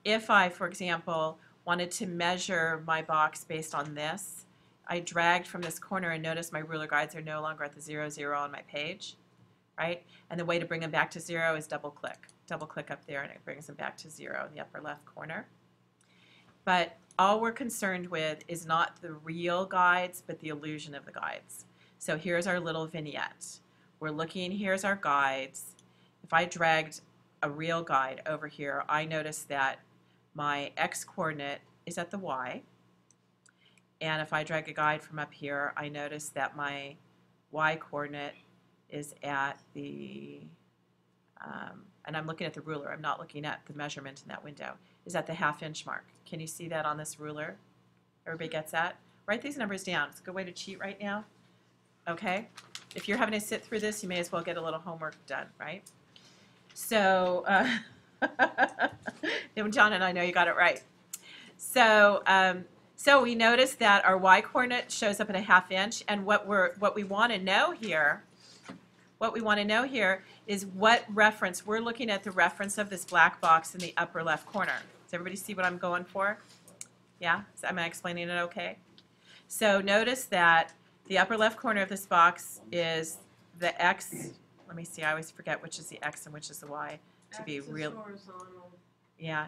If I, for example, wanted to measure my box based on this, I dragged from this corner and notice my ruler guides are no longer at the 0, 0 on my page, right? And the way to bring them back to 0 is double click. Double click up there and it brings them back to 0 in the upper left corner. But all we're concerned with is not the real guides, but the illusion of the guides. So here's our little vignette. We're looking, here's our guides. If I dragged a real guide over here, I notice that my X coordinate is at the Y. And if I drag a guide from up here, I notice that my Y coordinate is at the, and I'm looking at the ruler, I'm not looking at the measurement in that window, is at the 1/2 inch mark. Can you see that on this ruler? Everybody gets that? Write these numbers down. It's a good way to cheat right now. Okay? If you're having to sit through this, you may as well get a little homework done, right? So, John and I know you got it right. So, so we notice that our Y coordinate shows up at a 1/2 inch, and what we want to know here, is what reference. We're looking at the reference of this black box in the upper left corner. Does everybody see what I'm going for? Yeah? Am I explaining it okay? So notice that the upper left corner of this box is the X. Let me see, I always forget which is the X and which is the Y to be real. X is horizontal. Yeah.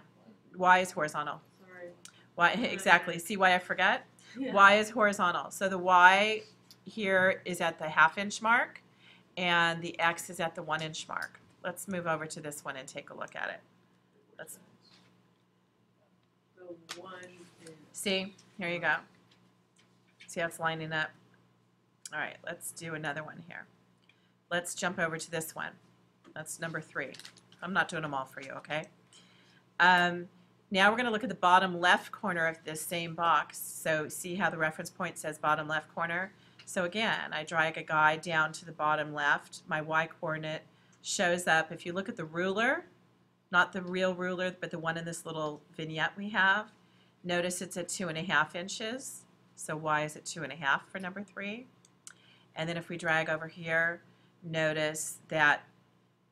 Y is horizontal. Sorry. Y, exactly. See why I forget? Yeah. Y is horizontal. So the Y here is at the 1/2 inch mark, and the X is at the 1 inch mark. let's move over to this one and take a look at it. Let's The one in, see, here you go. See how it's lining up? All right, let's do another one here. Let's jump over to this one. That's number 3. I'm not doing them all for you, okay? Now we're going to look at the bottom left corner of this same box. So see how the reference point says bottom left corner? So again, I drag a guide down to the bottom left. My y-coordinate shows up. If you look at the ruler, not the real ruler, but the one in this little vignette we have, notice it's at 2.5 inches. So y is at 2.5 for number 3. And then if we drag over here, notice that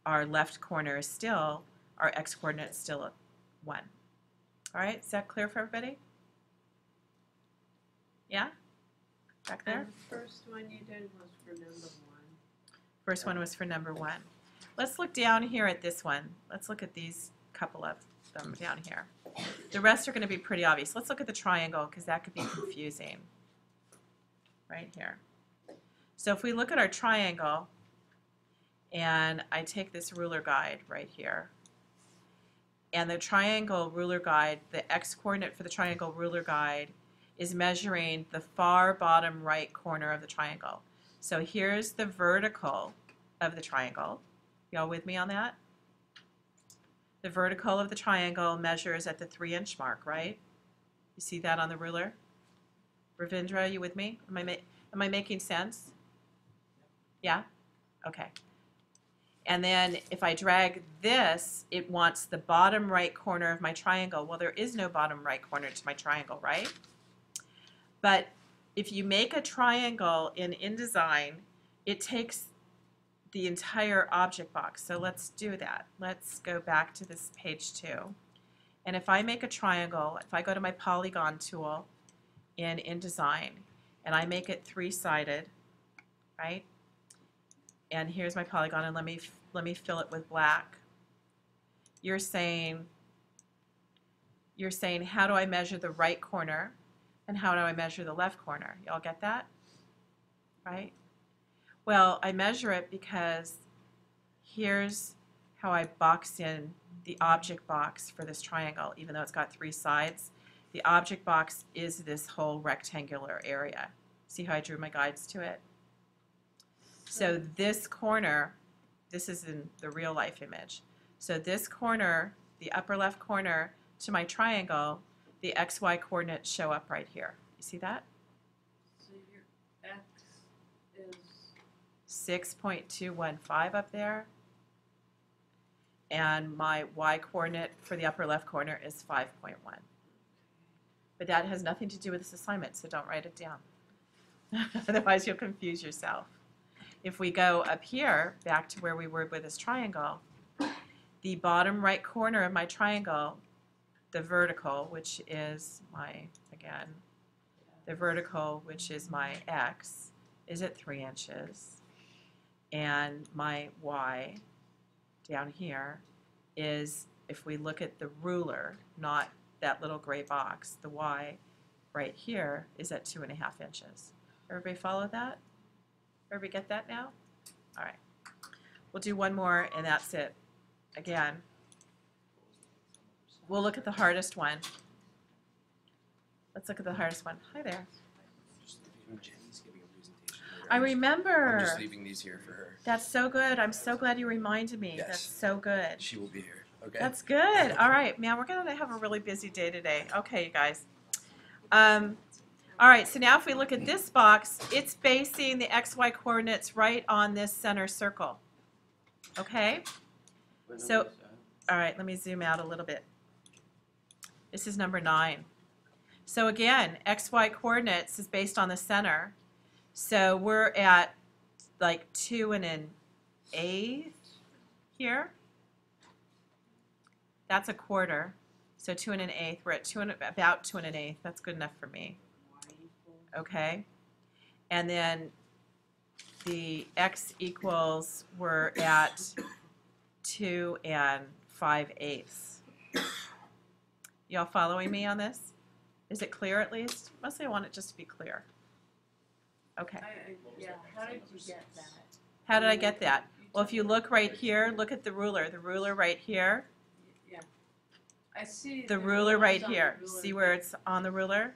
our left corner is still, our x-coordinate is still at 1. All right, is that clear for everybody? Yeah? Back there? and the first one you did was for number 1. First one was for number 1. Let's look down here at this one. Let's look at these couple of them down here. The rest are going to be pretty obvious. Let's look at the triangle because that could be confusing. Right here. So if we look at our triangle, and I take this ruler guide right here, and the triangle ruler guide, the x-coordinate for the triangle ruler guide is measuring the far bottom right corner of the triangle. So here's the vertical of the triangle. Y'all with me on that? The vertical of the triangle measures at the 3-inch mark, right? You see that on the ruler? Ravindra, you with me? Am I making sense? Yeah? Okay. And then if I drag this, it wants the bottom right corner of my triangle. Well, there is no bottom right corner to my triangle, right? But if you make a triangle in InDesign, it takes the entire object box. So let's do that. Let's go back to this page 2. And if I make a triangle, if I go to my polygon tool in InDesign, and I make it 3-sided, right? And here's my polygon, and let me fill it with black. You're saying how do I measure the right corner and how do I measure the left corner? Y'all get that? Right? Well, I measure it because here's how I box in the object box for this triangle. Even though it's got 3 sides, the object box is this whole rectangular area. See how I drew my guides to it? So this corner, this is in the real life image. So this corner, the upper left corner to my triangle, the XY coordinates show up right here. You see that? So your x is 6.215 up there. And my Y coordinate for the upper left corner is 5.1. But that has nothing to do with this assignment, so don't write it down. Otherwise you'll confuse yourself. If we go up here, back to where we were with this triangle, the bottom right corner of my triangle, the vertical, which is my, again, the vertical, which is my x, is at 3 inches. And my y down here is, if we look at the ruler, not that little gray box, the y right here is at 2.5 inches. Everybody follow that? Everybody get that now? All right. We'll do one more and that's it. Again, we'll look at the hardest one. Let's look at the hardest one. Hi there. Jenny's giving a presentation later. I I'm remember. just leaving these here for her. That's so good. I'm so glad you reminded me. Yes. That's so good. She will be here. Okay. That's good. All right, man, we're going to have a really busy day today. Okay, you guys. All right, so now if we look at this box, it's basing the XY coordinates right on this center circle. Okay? What So- number is that? All right, let me zoom out a little bit. This is number 9. So again, XY coordinates is based on the center. So we're at like 2 1/8 here. That's a quarter. So 2 1/8. We're at about 2 1/8. That's good enough for me. y equals Okay. And then the x equals, we're at 2 5/8. Y'all following me on this? Is it clear at least? Mostly I want it just to be clear. Okay. yeah, how did you get that? How did I get that? Well, if you look right here, look at the ruler right here, Yeah. I see. the ruler right ruler's on the here. ruler. See where it's on the ruler?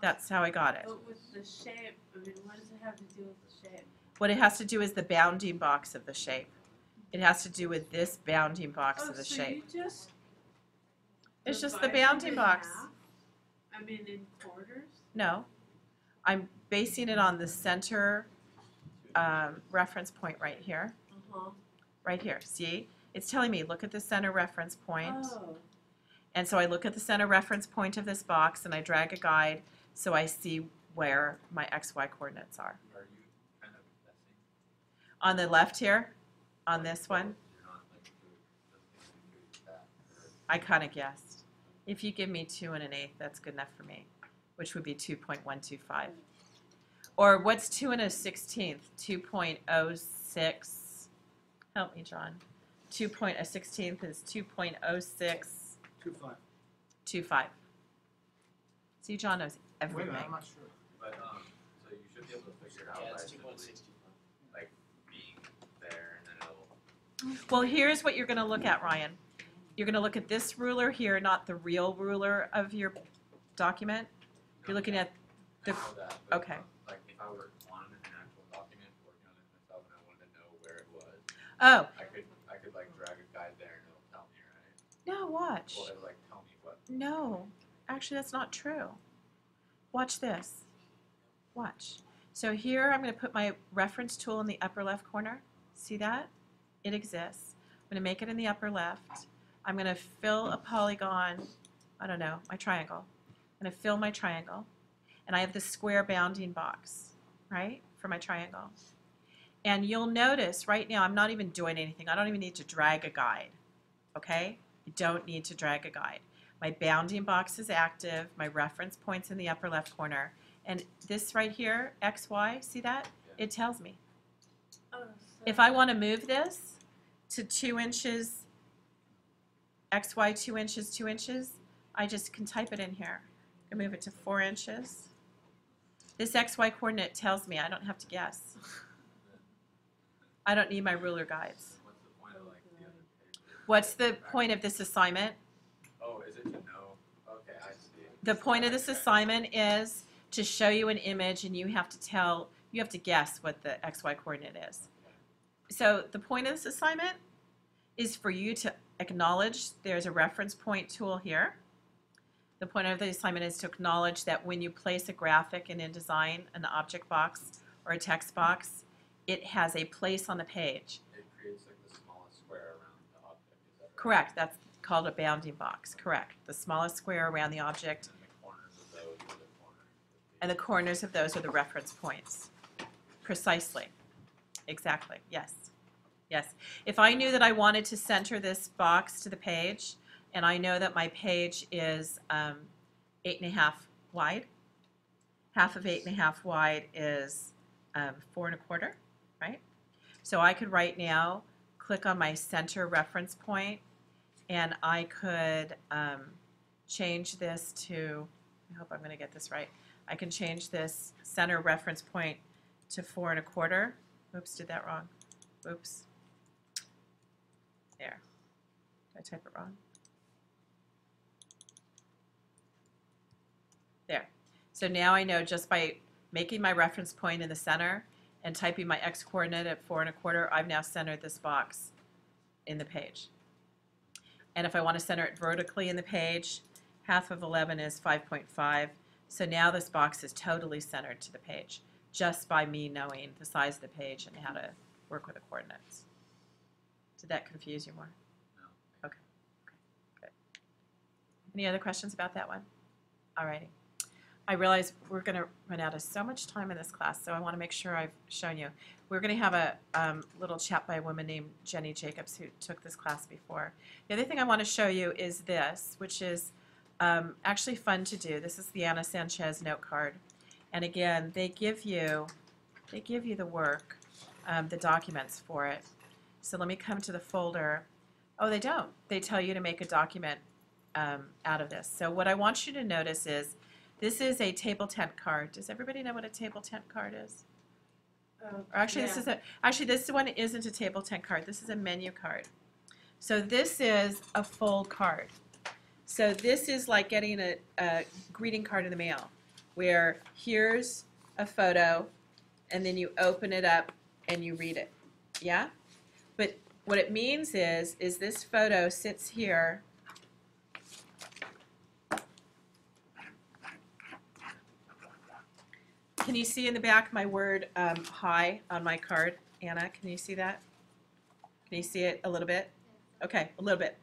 That's how I got it. But with the shape, I mean, what does it have to do with the shape? What it has to do is the bounding box of the shape. It has to do with this bounding box of the so shape. you just It's just the divide them bounding in box. half? I mean, in quarters? No, I'm basing it on the center reference point right here. Uh-huh. Right here, see? It's telling me, look at the center reference point. Oh, And so I look at the center reference point of this box and I drag a guide so I see where my XY coordinates are. Are you kind of guessing? On the left here, on this one, You're not like doesn't include that. I kind of guessed. If you give me 2 1/8, that's good enough for me, which would be 2.125. Or what's 2 1/16? 2.06. Help me, John. 2.16 is 2.0625. 2.5. See, John knows Wait a everything. minute, I'm not sure. But so you should be able to figure it out Yeah, by it's simply 2.625. like being there, and then it'll. Well, here's what you're going to look at, Ryan. You're going to look at this ruler here, not the real ruler of your document. You're looking at the. I know that, but Okay. Like if I were on an actual document working on it myself, and I wanted to know where it was, Oh, I could like drag a guide there, and it'll tell me, right? no, watch. Well, it'll like tell me what. No, actually, that's not true. Watch this. Watch. So here, I'm going to put my reference tool in the upper left corner. See that? It exists. I'm going to make it in the upper left. I'm going to fill a polygon, I don't know, my triangle. I'm going to fill my triangle. And I have this square bounding box, right, for my triangle. And you'll notice right now, I'm not even doing anything. I don't even need to drag a guide, okay? I don't need to drag a guide. My bounding box is active. My reference point's in the upper left corner. And this right here, X, Y, see that? Yeah. It tells me. oh, If I want to move this to 2 inches, X, Y, 2 inches, 2 inches, I just can type it in here. I move it to 4 inches. This X, Y coordinate tells me. I don't have to guess. I don't need my ruler guides. What's the point of like the other page? What's the point of this assignment? Oh, is it to know? Okay, I see. The point of this Okay. assignment is to show you an image and you have to guess what the XY coordinate is. So the point of this assignment is for you to acknowledge there's a reference point tool here. The point of the assignment is to acknowledge that when you place a graphic in InDesign, an object box or a text box, it has a place on the page. It creates like the smallest square around the object. Is that right? Correct, that's called a bounding box, correct. The smallest square around the object, And the corners of those are the corners. and the corners of those are the reference points. Precisely. Exactly. Yes. Yes. If I knew that I wanted to center this box to the page, and I know that my page is 8.5 wide, half of 8.5 wide is 4 1/4, right? So I could right now click on my center reference point, and I could change this to, I hope I'm going to get this right. I can change this center reference point to 4 1/4. Oops, did that wrong. Oops. There. Did I type it wrong? There. So now I know just by making my reference point in the center and typing my x coordinate at 4 1/4, I've now centered this box in the page. And if I want to center it vertically in the page, half of 11 is 5.5. So now this box is totally centered to the page just by me knowing the size of the page and how to work with the coordinates. Did that confuse you more? No. Okay. Good. Any other questions about that one? Alrighty. I realize we're going to run out of so much time in this class, so I want to make sure I've shown you. We're going to have a little chat by a woman named Jenny Jacobs who took this class before. The other thing I want to show you is this, which is actually fun to do. This is the Ana Sanchez note card. And again, they give you the work, the documents for it. So let me come to the folder. Oh, they don't. They tell you to make a document out of this. So what I want you to notice is this is a table tent card. Does everybody know what a table tent card is? Oh, Or actually, this yeah. is actually this one isn't a table tent card. This is a menu card. So this is a full card. So this is like getting a greeting card in the mail, where here's a photo, and then you open it up and you read it. Yeah? But what it means is this photo sits here. Can you see in the back my word hi on my card? Anna, can you see that? Can you see it a little bit? Okay, a little bit.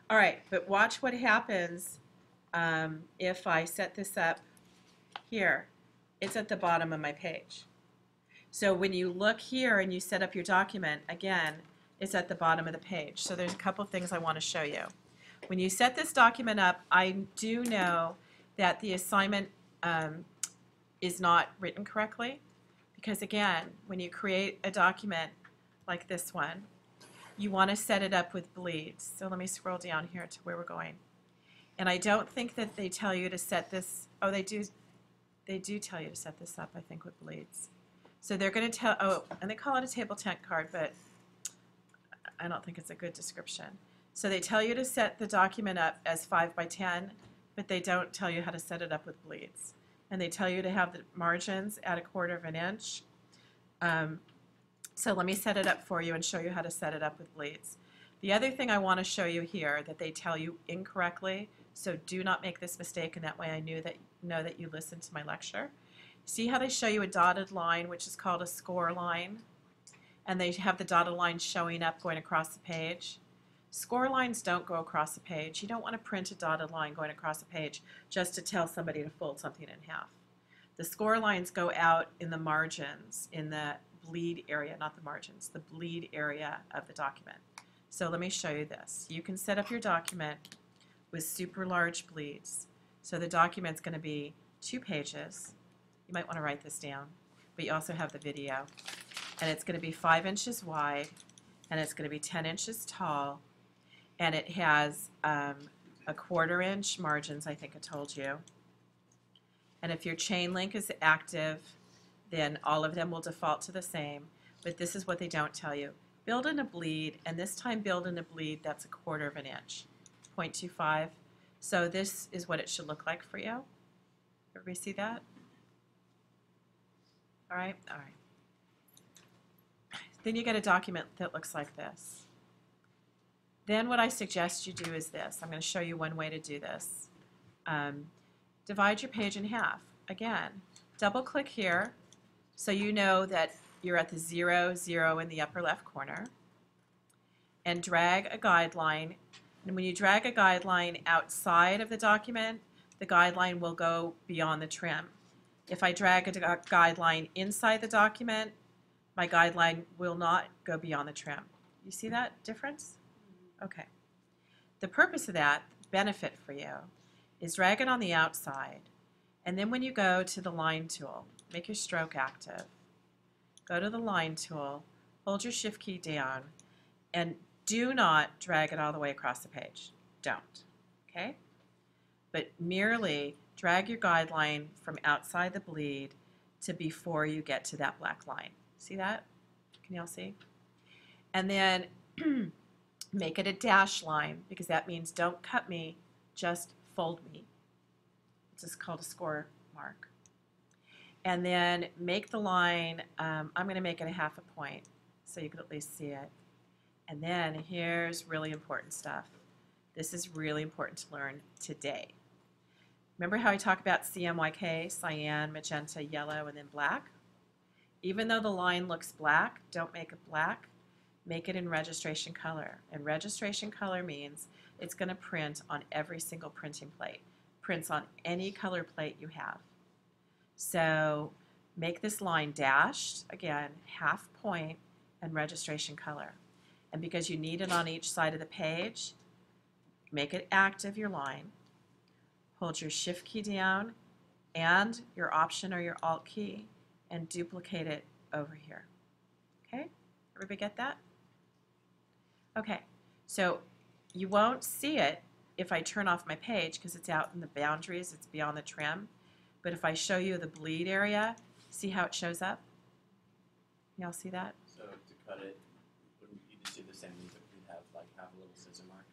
All right, but watch what happens if I set this up here. It's at the bottom of my page. So when you look here and you set up your document, again, it's at the bottom of the page. So there's a couple things I want to show you. When you set this document up, I do know that the assignment is not written correctly, because again, when you create a document like this one, you want to set it up with bleeds. So let me scroll down here to where we're going. And I don't think that they tell you to set this, oh, they do tell you to set this up, I think, with bleeds. So they're going to tell, oh, and they call it a table tent card, but I don't think it's a good description. So they tell you to set the document up as 5 by 10, but they don't tell you how to set it up with bleeds. And they tell you to have the margins at 1/4 of an inch. So let me set it up for you and show you how to set it up with bleeds. The other thing I want to show you here that they tell you incorrectly, so do not make this mistake, and that way I know that you listened to my lecture. See how they show you a dotted line, which is called a score line? And they have the dotted line showing up going across the page. Score lines don't go across the page. You don't want to print a dotted line going across the page just to tell somebody to fold something in half. The score lines go out in the margins, in the bleed area, not the margins, the bleed area of the document. So let me show you this. You can set up your document with super large bleeds. So the document's going to be 2 pages. You might want to write this down, but you also have the video. And it's going to be 5 inches wide, and it's going to be 10 inches tall, and it has a 1/4 inch margins, I think I told you. And if your chain link is active, then all of them will default to the same, but this is what they don't tell you. Build in a bleed, and this time build in a bleed that's 1/4 of an inch, 0.25. So this is what it should look like for you. Everybody see that? All right, all right. Then you get a document that looks like this. Then what I suggest you do is this. I'm going to show you one way to do this. Divide your page in half. Again, double click here so you know that you're at the 0, 0 in the upper left corner. And drag a guideline. And when you drag a guideline outside of the document, the guideline will go beyond the trim. If I drag a guideline inside the document, my guideline will not go beyond the trim. You see that difference? Okay. The purpose of that, benefit for you, is drag it on the outside, and then when you go to the line tool, make your stroke active. Go to the line tool, hold your shift key down, and do not drag it all the way across the page. Don't. Okay? But merely drag your guideline from outside the bleed to before you get to that black line. See that? Can y'all see? And then make it a dash line, because that means don't cut me, just fold me. It's just called a score mark. And then make the line, I'm going to make it a 1/2 point so you can at least see it. And then here's really important stuff. This is really important to learn today. Remember how I talk about CMYK, cyan, magenta, yellow, and then black? Even though the line looks black, don't make it black. Make it in registration color. And registration color means it's going to print on every single printing plate. Prints on any color plate you have. So make this line dashed, again, 1/2 point, and registration color. And because you need it on each side of the page, make it active, your line. Hold your shift key down and your option or your alt key and duplicate it over here. Okay? Everybody get that? Okay, so you won't see it if I turn off my page because it's out in the boundaries, it's beyond the trim. But if I show you the bleed area, see how it shows up? Y'all see that? So to cut it, wouldn't you just do the same, but you'd have like half a little scissor mark?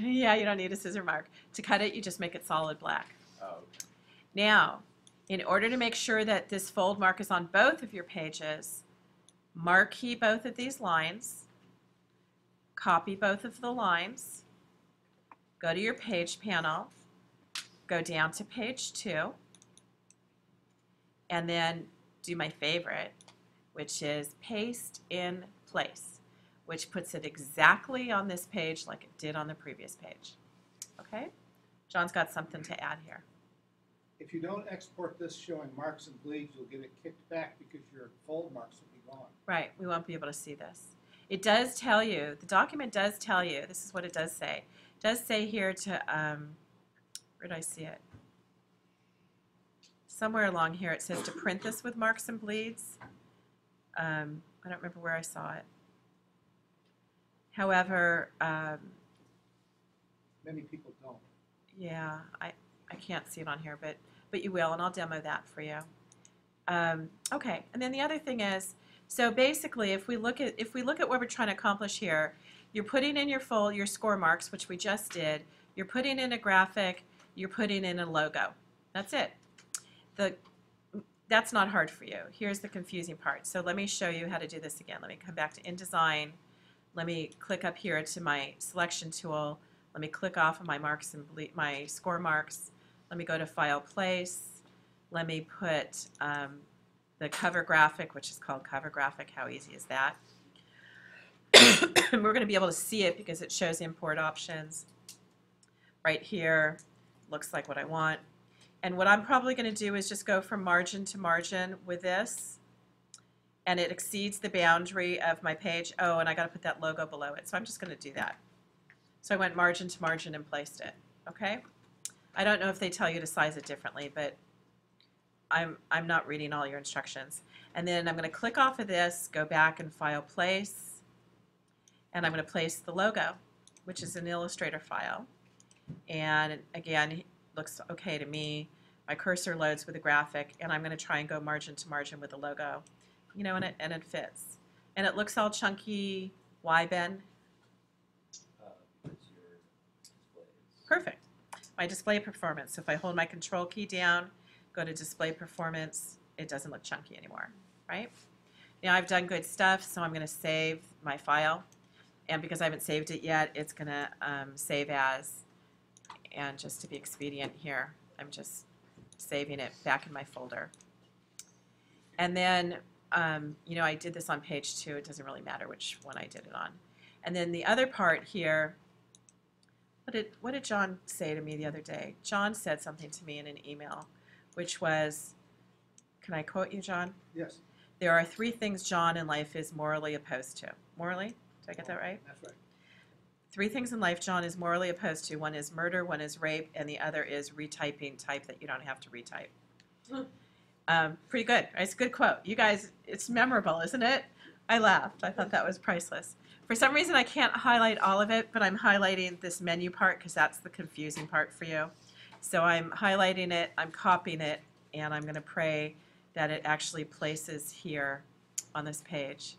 Yeah, you don't need a scissor mark. To cut it, you just make it solid black. Oh, okay. Now, in order to make sure that this fold mark is on both of your pages, marquee both of these lines, copy both of the lines, go to your page panel, go down to page 2, and then do my favorite, which is paste in place, which puts it exactly on this page like it did on the previous page. Okay? John's got something to add here. If you don't export this showing marks and bleeds, you'll get it kicked back because your fold marks will be gone. Right, we won't be able to see this. It does tell you, the document does tell you, this is what it does say. It does say here to, where did I see it? Somewhere along here it says to print this with marks and bleeds. I don't remember where I saw it. However, Many people don't. yeah, I can't see it on here, but you will, and I'll demo that for you. Okay, and then the other thing is, so basically, if we look at what we're trying to accomplish here, you're putting in your score marks, which we just did. You're putting in a graphic. You're putting in a logo. That's it. That's not hard for you. Here's the confusing part. So let me show you how to do this again. Let me come back to InDesign. Let me click up here to my selection tool. Let me click off of my marks and my score marks. Let me go to File, Place. Let me put the cover graphic, which is called cover graphic. How easy is that? And we're going to be able to see it because it shows import options. Right here, looks like what I want. And what I'm probably going to do is just go from margin to margin with this. And it exceeds the boundary of my page. Oh, and I got to put that logo below it. So I'm just going to do that. So I went margin to margin and placed it. Okay? I don't know if they tell you to size it differently, but I'm not reading all your instructions. And then I'm going to click off of this, go back and File, Place, and I'm going to place the logo, which is an Illustrator file. And again, it looks okay to me. My cursor loads with a graphic, and I'm going to try and go margin to margin with the logo. You know, and it fits. And it looks all chunky. Why, Ben? Because your displays. Perfect. My display performance. So if I hold my control key down, go to display performance, it doesn't look chunky anymore, right? Now I've done good stuff, so I'm going to save my file. And because I haven't saved it yet, it's going to save as. And just to be expedient here, I'm just saving it back in my folder. And then, you know, I did this on page 2. It doesn't really matter which one I did it on. And then the other part here, what did John say to me the other day? John said something to me in an email, which was, can I quote you, John? Yes, There are 3 things John in life is morally opposed to. Morally? Did I get that right? that's right. 3 things in life John is morally opposed to. One is murder, one is rape, and the other is retyping type that you don't have to retype. Pretty good. It's a good quote. You guys, it's memorable, isn't it? I laughed. I thought that was priceless. For some reason, I can't highlight all of it, but I'm highlighting this menu part because that's the confusing part for you. So I'm highlighting it, I'm copying it, and I'm going to pray that it actually places here on this page.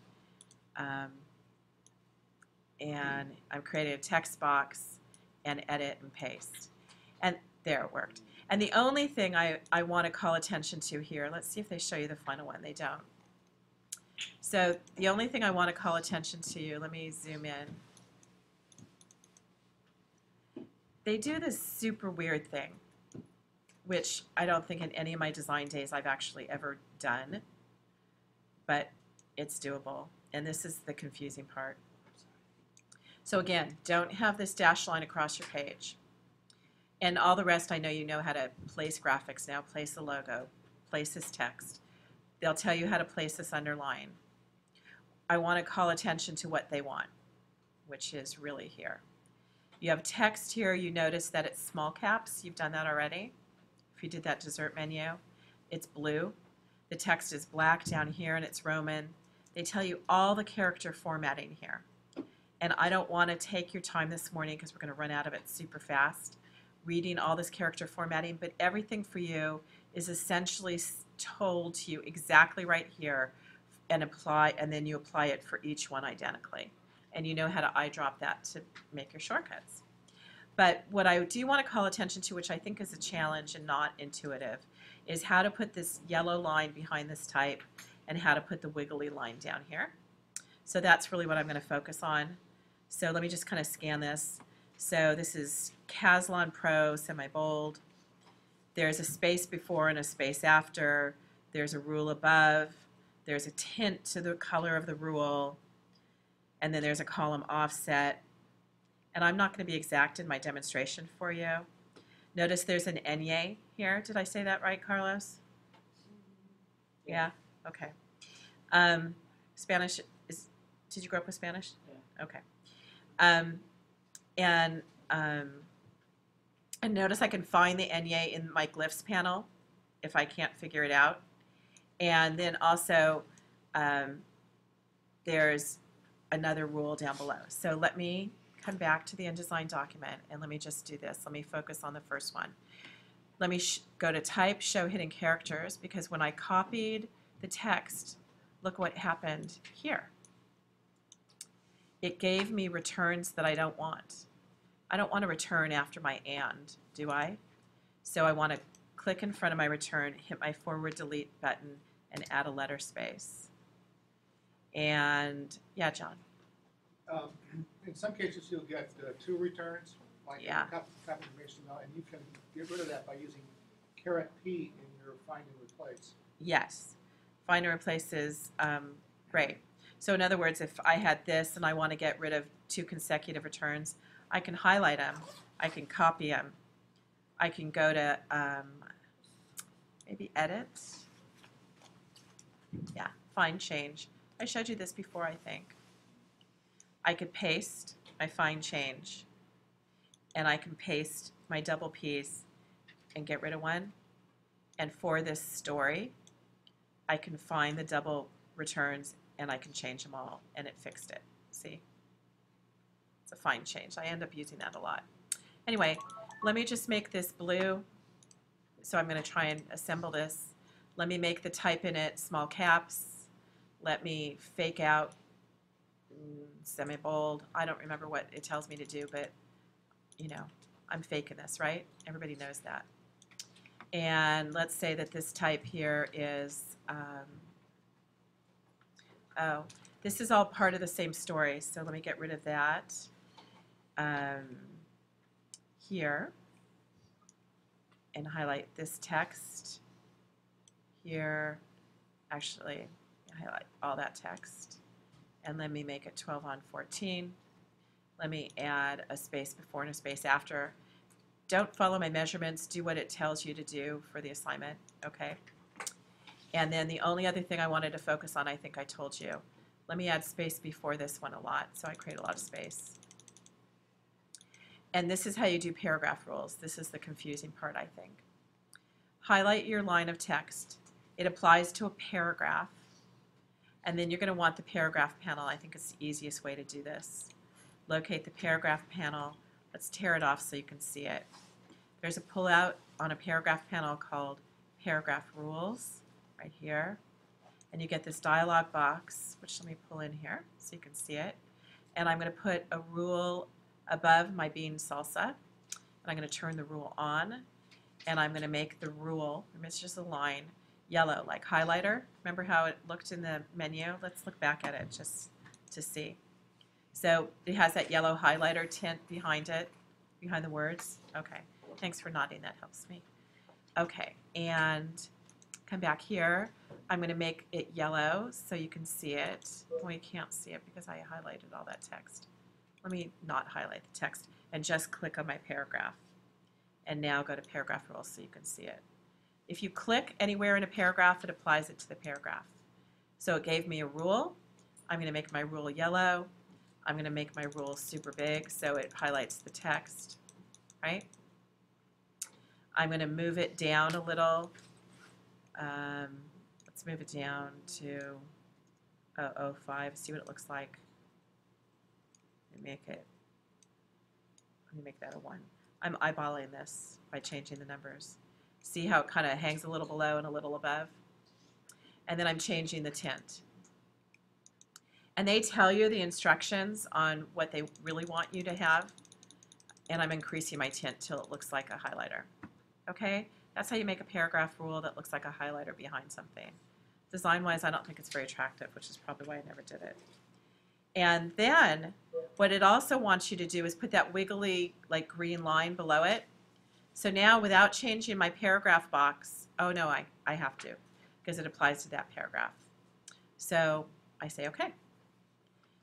And I'm creating a text box and edit and paste. And there, it worked. And the only thing I want to call attention to here, let's see if they show you the final one. They don't. So the only thing I want to call attention to, let me zoom in. They do this super weird thing, which I don't think in any of my design days I've actually ever done, but it's doable. And this is the confusing part. So again, don't have this dashed line across your page. And all the rest, I know you know how to place graphics now. Place a logo, place this text. They'll tell you how to place this underline. I want to call attention to what they want, which is really here. You have text here. You notice that it's small caps. You've done that already. If you did that dessert menu, it's blue. The text is black down here, and it's Roman. They tell you all the character formatting here. And I don't want to take your time this morning because we're going to run out of it super fast reading all this character formatting, but everything for you is essentially told to you exactly right here and apply, and then you apply it for each one identically. And you know how to eyedrop that to make your shortcuts. But what I do want to call attention to, which I think is a challenge and not intuitive, is how to put this yellow line behind this type and how to put the wiggly line down here. So that's really what I'm going to focus on. So let me just kind of scan this. So this is Caslon Pro, semi-bold. There's a space before and a space after. There's a rule above. There's a tint to the color of the rule. And then there's a column offset. And I'm not going to be exact in my demonstration for you. Notice there's an enye here. Did I say that right, Carlos? Yeah? Okay. Spanish is, did you grow up with Spanish? Yeah. Okay. And notice I can find the enye in my glyphs panel if I can't figure it out. And then also there's another rule down below. So let me come back to the InDesign document and let me just do this. Let me focus on the first one. Let me go to Type, Show Hidden Characters, because when I copied the text, look what happened here. It gave me returns that I don't want. I don't want to return after my and, do I? So I want to click in front of my return, hit my forward delete button, and add a letter space. And yeah, John. In some cases, you'll get two returns, like Yeah. copy information, and you can get rid of that by using caret P in your find and replace. Yes, find and replace is great. So in other words, if I had this and I want to get rid of two consecutive returns, I can highlight them, I can copy them, I can go to maybe edit, yeah, find change. I showed you this before, I think. I could paste my find change, and I can paste my double piece and get rid of one. And for this story, I can find the double returns and I can change them all, and it fixed it. See? It's a find change. I end up using that a lot. Anyway, let me just make this blue. So I'm going to try and assemble this. Let me make the type in it small caps. Let me fake out semi-bold. I don't remember what it tells me to do, but you know, I'm faking this, right? Everybody knows that. And let's say that this type here is, oh, this is all part of the same story, so let me get rid of that here and highlight this text here. Actually, highlight all that text. And let me make it 12 on 14. Let me add a space before and a space after. Don't follow my measurements. Do what it tells you to do for the assignment, okay? And then the only other thing I wanted to focus on, I think I told you. Let me add space before this one a lot, so I create a lot of space. And this is how you do paragraph rules. This is the confusing part, I think. Highlight your line of text. It applies to a paragraph. And then you're going to want the paragraph panel. I think it's the easiest way to do this. Locate the paragraph panel. Let's tear it off so you can see it. There's a pullout on a paragraph panel called Paragraph Rules right here. And you get this dialog box, which let me pull in here so you can see it. And I'm going to put a rule above my bean salsa. And I'm going to turn the rule on. And I'm going to make the rule, it's just a line, yellow, like highlighter. Remember how it looked in the menu? Let's look back at it just to see. So it has that yellow highlighter tint behind it, behind the words. Okay, thanks for nodding, that helps me. Okay, and come back here. I'm going to make it yellow so you can see it. Well, you can't see it because I highlighted all that text. Let me not highlight the text and just click on my paragraph. And now go to paragraph rules so you can see it. If you click anywhere in a paragraph, it applies it to the paragraph. So it gave me a rule. I'm going to make my rule yellow. I'm going to make my rule super big so it highlights the text, right? I'm going to move it down a little. Let's move it down to 0.05, see what it looks like. Let me make that a 1. I'm eyeballing this by changing the numbers. See how it kind of hangs a little below and a little above? And then I'm changing the tint. And they tell you the instructions on what they really want you to have. And I'm increasing my tint till it looks like a highlighter. Okay? That's how you make a paragraph rule that looks like a highlighter behind something. Design-wise, I don't think it's very attractive, which is probably why I never did it. And then what it also wants you to do is put that wiggly like green line below it. So now without changing my paragraph box, oh no, I have to, because it applies to that paragraph. So I say okay.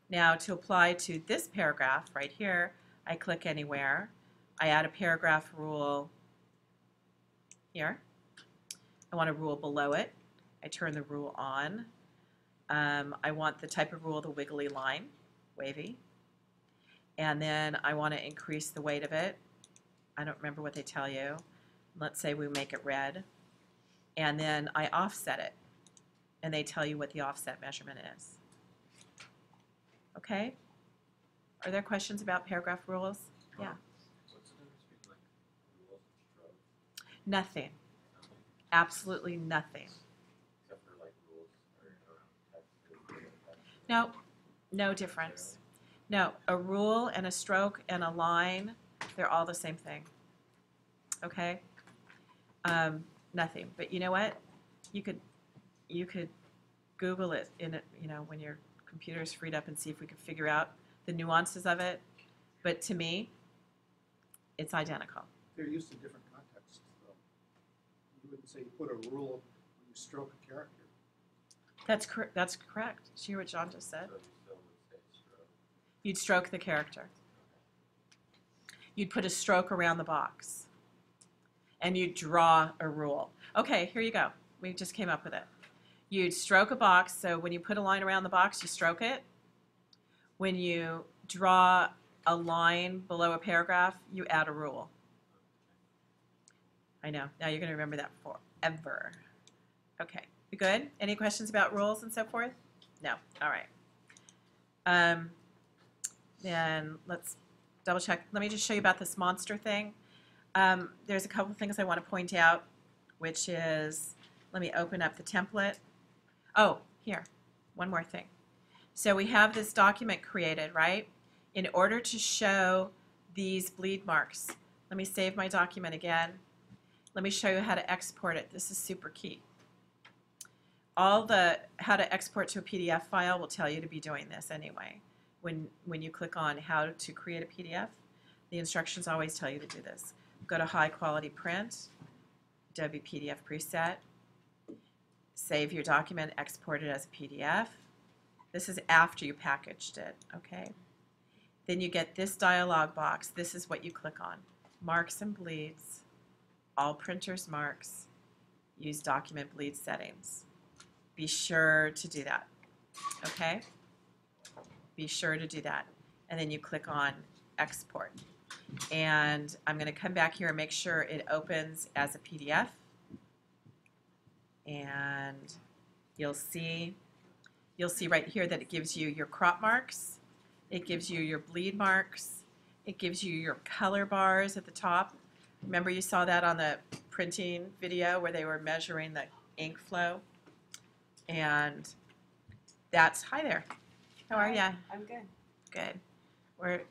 Now to apply to this paragraph right here, I click anywhere. I add a paragraph rule here. I want a rule below it. I turn the rule on. I want the type of rule, the wiggly line, wavy. And then I want to increase the weight of it. I don't remember what they tell you. Let's say we make it red. And then I offset it. And they tell you what the offset measurement is. Okay? Are there questions about paragraph rules? Yeah. What's the difference between like rules and strokes? Nothing. Nothing, Absolutely nothing. except for like rules or around text. No, no difference. No, a rule and a stroke and a line, they're all the same thing. Okay? Nothing. But you know what? You could Google it in it, you know, when your computer's freed up and see if we could figure out the nuances of it. But to me, it's identical. They're used in different contexts, though. You wouldn't say you put a rule when you stroke a character. That's correct. Did you hear what John just said? So you still would say stroke. You'd stroke the character. You'd put a stroke around the box. And you'd draw a rule. Okay, here you go. We just came up with it. You'd stroke a box, so when you put a line around the box, you stroke it. When you draw a line below a paragraph, you add a rule. I know. Now you're going to remember that forever. Okay. You good? Any questions about rules and so forth? No. All right. Then let's double check. Let me just show you about this monster thing. There's a couple things I want to point out, which is, let me open up the template. Oh, here, one more thing. So we have this document created, right? In order to show these bleed marks, let me save my document again. Let me show you how to export it. This is super key. All the how to export to a PDF file will tell you to be doing this anyway. When you click on how to create a PDF, the instructions always tell you to do this. Go to high quality print, Adobe PDF preset, save your document, export it as a PDF. This is after you packaged it, okay? Then you get this dialog box. This is what you click on. Marks and bleeds, all printers marks, use document bleed settings. Be sure to do that, okay? Be sure to do that. And then you click on export. And I'm going to come back here and make sure it opens as a PDF. And you'll see right here that it gives you your crop marks. It gives you your bleed marks. It gives you your color bars at the top. Remember you saw that on the printing video where they were measuring the ink flow? And that's, hi there. How are ya? I'm good. Good. We're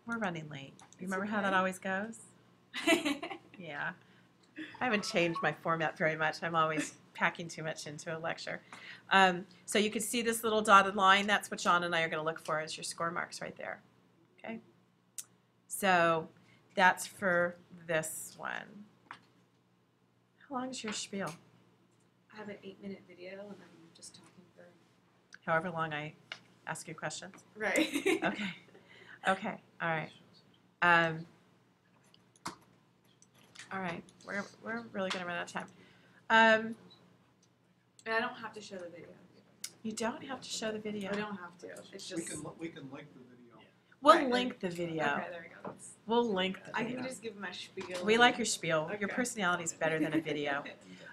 running late. You remember how that always goes? Yeah. I haven't changed my format very much. I'm always packing too much into a lecture. So you can see this little dotted line. That's what John and I are going to look for as your score marks right there. Okay. So that's for this one. How long is your spiel? I have an 8-minute video and I'm just talking for. However long I ask you questions. Right. Okay. Okay. All right. All right. We're really going to run out of time. And I don't have to show the video. You don't have to show the video. I don't have to. It's We just. can link the video. We'll Right. link the video. Okay, there we go. That's- We'll link the I video. can just give my spiel. We like your spiel. Your Okay. personality is better than a video.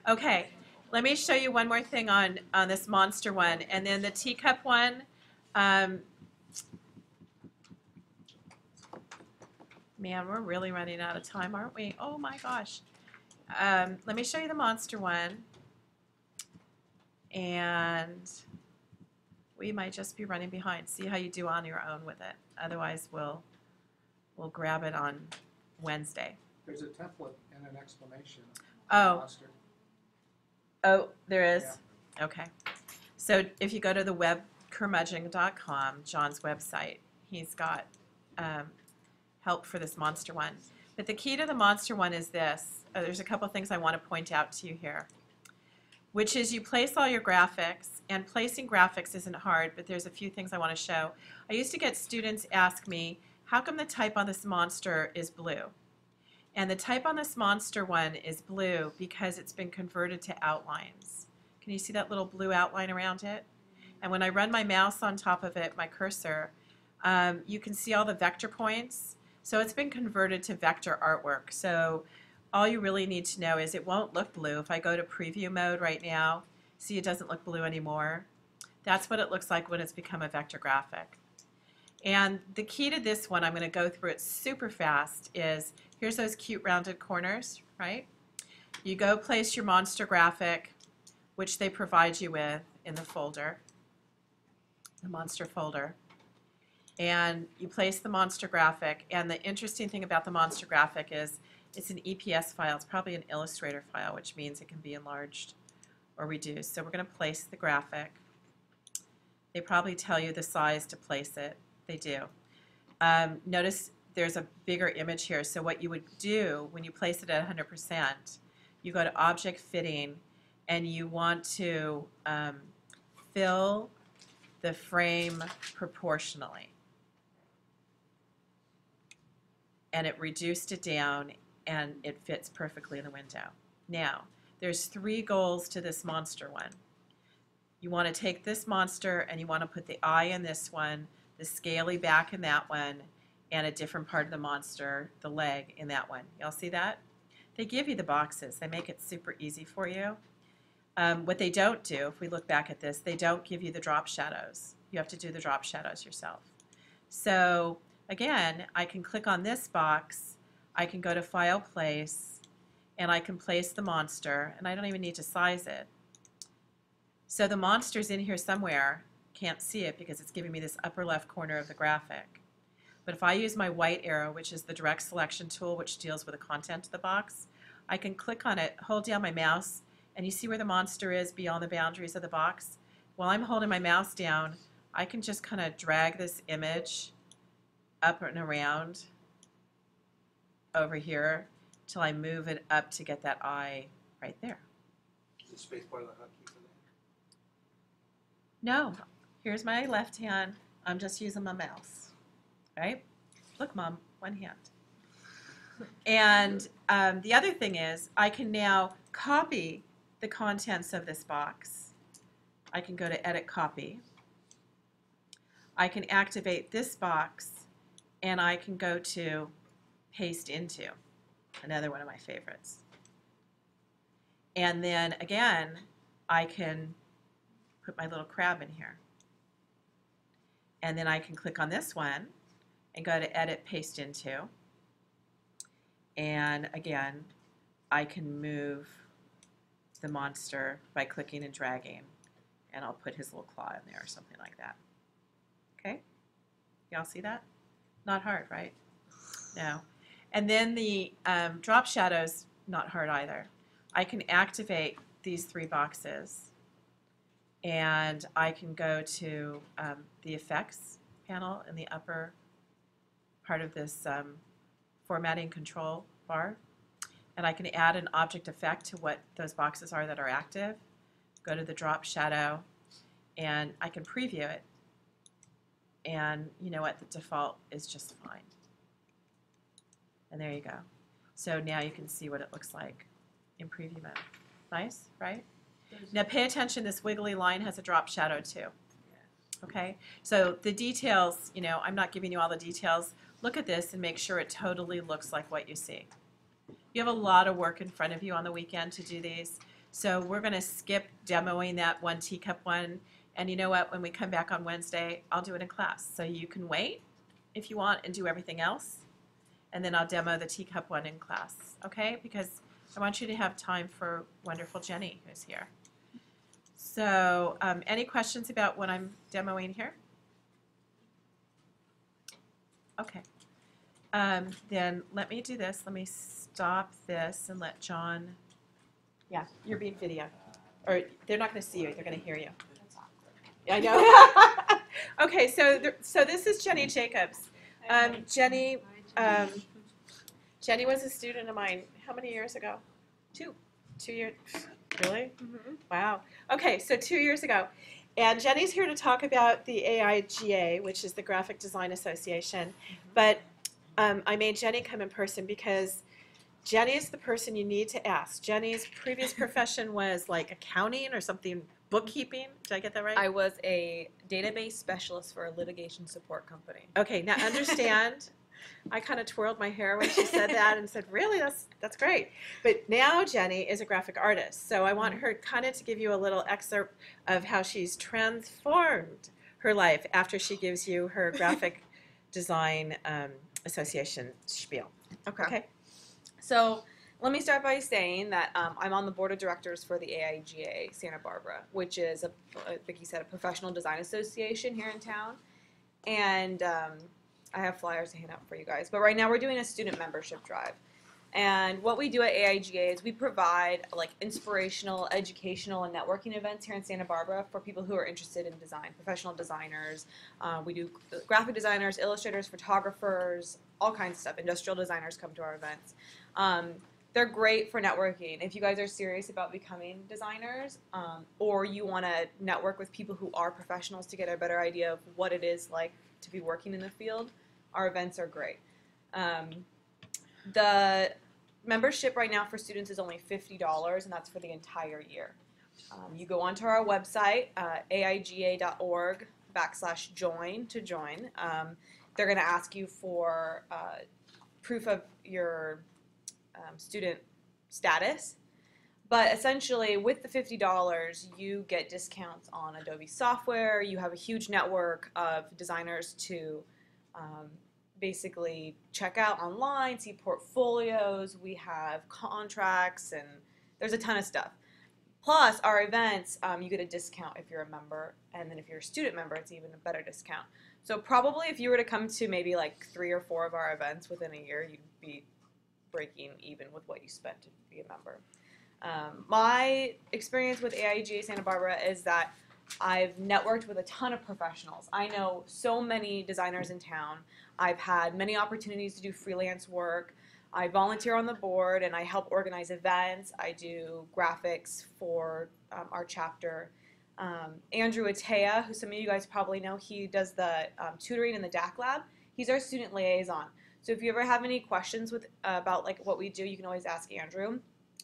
Okay. Let me show you one more thing on this monster one. And then the teacup one. Man, we're really running out of time, aren't we? Oh my gosh. Let me show you the monster one. And we might just be running behind. See how you do on your own with it. Otherwise, we'll grab it on Wednesday. There's a template and an explanation. Oh. Monster. Oh, there is? Okay. So if you go to the web, curmudgeon.com, John's website, he's got help for this monster one. But the key to the monster one is this. There's a couple things I want to point out to you here, which is you place all your graphics, and placing graphics isn't hard, but there's a few things I want to show. I used to get students ask me, how come the type on this monster is blue? And the type on this monster one is blue because it's been converted to outlines. Can you see that little blue outline around it? And when I run my mouse on top of it, my cursor, you can see all the vector points. So it's been converted to vector artwork. So all you really need to know is it won't look blue. If I go to preview mode right now, see it doesn't look blue anymore. That's what it looks like when it's become a vector graphic. And the key to this one, I'm going to go through it super fast, is here's those cute rounded corners, right? You go place your monster graphic, which they provide you with in the folder, the monster folder. And you place the monster graphic, and the interesting thing about the monster graphic is it's an EPS file. It's probably an Illustrator file, which means it can be enlarged or reduced. So we're going to place the graphic. They probably tell you the size to place it. They do. Notice there's a bigger image here. So what you would do when you place it at 100%, you go to Object Fitting, and you want to fill the frame proportionally. And it reduced it down, and it fits perfectly in the window. Now, there's 3 goals to this monster one. You want to take this monster and you want to put the eye in this one, the scaly back in that one, and a different part of the monster, the leg, in that one. Y'all see that? They give you the boxes. They make it super easy for you. What they don't do, if we look back at this, they don't give you the drop shadows. You have to do the drop shadows yourself. So again, I can click on this box, I can go to File, Place, and I can place the monster, and I don't even need to size it. So the monster's in here somewhere. Can't see it because it's giving me this upper left corner of the graphic. But if I use my white arrow, which is the direct selection tool, which deals with the content of the box, I can click on it, hold down my mouse, and you see where the monster is beyond the boundaries of the box? While I'm holding my mouse down, I can just kind of drag this image up and around over here till I move it up to get that eye right there. Is the space bar the hotkey for that? No, here's my left hand. I'm just using my mouse, right? Look, Mom, one hand. And the other thing is I can now copy the contents of this box. I can go to Edit Copy. I can activate this box, and I can go to Paste Into, another one of my favorites. And then again, I can put my little crab in here. And then I can click on this one and go to Edit, Paste Into. And again, I can move the monster by clicking and dragging. And I'll put his little claw in there or something like that. Okay? Y'all see that? Not hard, right? No. And then the drop shadows, not hard either. I can activate these 3 boxes, and I can go to the effects panel in the upper part of this formatting control bar, and I can add an object effect to what those boxes are that are active. Go to the drop shadow, and I can preview it, and you know what, the default is just fine. And there you go. So now you can see what it looks like in preview mode. Nice, right? Now pay attention, this wiggly line has a drop shadow too. Okay, so the details, you know, I'm not giving you all the details. Look at this and make sure it totally looks like what you see. You have a lot of work in front of you on the weekend to do these. So we're going to skip demoing that one teacup one. And you know what, when we come back on Wednesday, I'll do it in class. So you can wait if you want and do everything else. And then I'll demo the teacup one in class, okay? Because I want you to have time for wonderful Jenny who's here. So, any questions about what I'm demoing here? Okay. Then let me do this. Let me stop this and let John. Yeah, you're being videoed. Or they're not going to see you. They're going to hear you. I know. Okay, so this is Jenny Jacobs. Jenny was a student of mine. How many years ago? 2 years. Really? Mm-hmm. Wow. Okay, so 2 years ago. And Jenny's here to talk about the AIGA, which is the Graphic Design Association. But I made Jenny come in person because Jenny is the person you need to ask. Jenny's previous profession was like accounting or something, bookkeeping. Did I get that right? I was a database specialist for a litigation support company. Okay, now understand, I kind of twirled my hair when she said that and said, really, that's great. But now Jenny is a graphic artist, so I want her kind of to give you a little excerpt of how she's transformed her life after she gives you her Graphic Design Association spiel. Okay? So let me start by saying that I'm on the board of directors for the AIGA Santa Barbara, which is, like Vicki said, a professional design association here in town. And I have flyers to hand out for you guys. But right now we're doing a student membership drive. And what we do at AIGA is we provide like inspirational, educational, and networking events here in Santa Barbara for people who are interested in design, professional designers. We do graphic designers, illustrators, photographers, all kinds of stuff. Industrial designers come to our events. They're great for networking. If you guys are serious about becoming designers or you want to network with people who are professionals to get a better idea of what it is like to be working in the field, our events are great. The membership right now for students is only $50, and that's for the entire year. You go onto our website, aiga.org/join to join. They're going to ask you for proof of your student status. But essentially, with the $50, you get discounts on Adobe software. You have a huge network of designers to basically check out online, see portfolios. We have contracts, and there's a ton of stuff. Plus, our events, you get a discount if you're a member, and then if you're a student member, it's even a better discount. So probably if you were to come to maybe like 3 or 4 of our events within a year, you'd be breaking even with what you spent to be a member. My experience with AIGA Santa Barbara is that I've networked with a ton of professionals. I know so many designers in town. I've had many opportunities to do freelance work. I volunteer on the board and I help organize events. I do graphics for our chapter. Andrew Atea, who some of you guys probably know, he does the tutoring in the DAC lab. He's our student liaison. So if you ever have any questions about like what we do, you can always ask Andrew.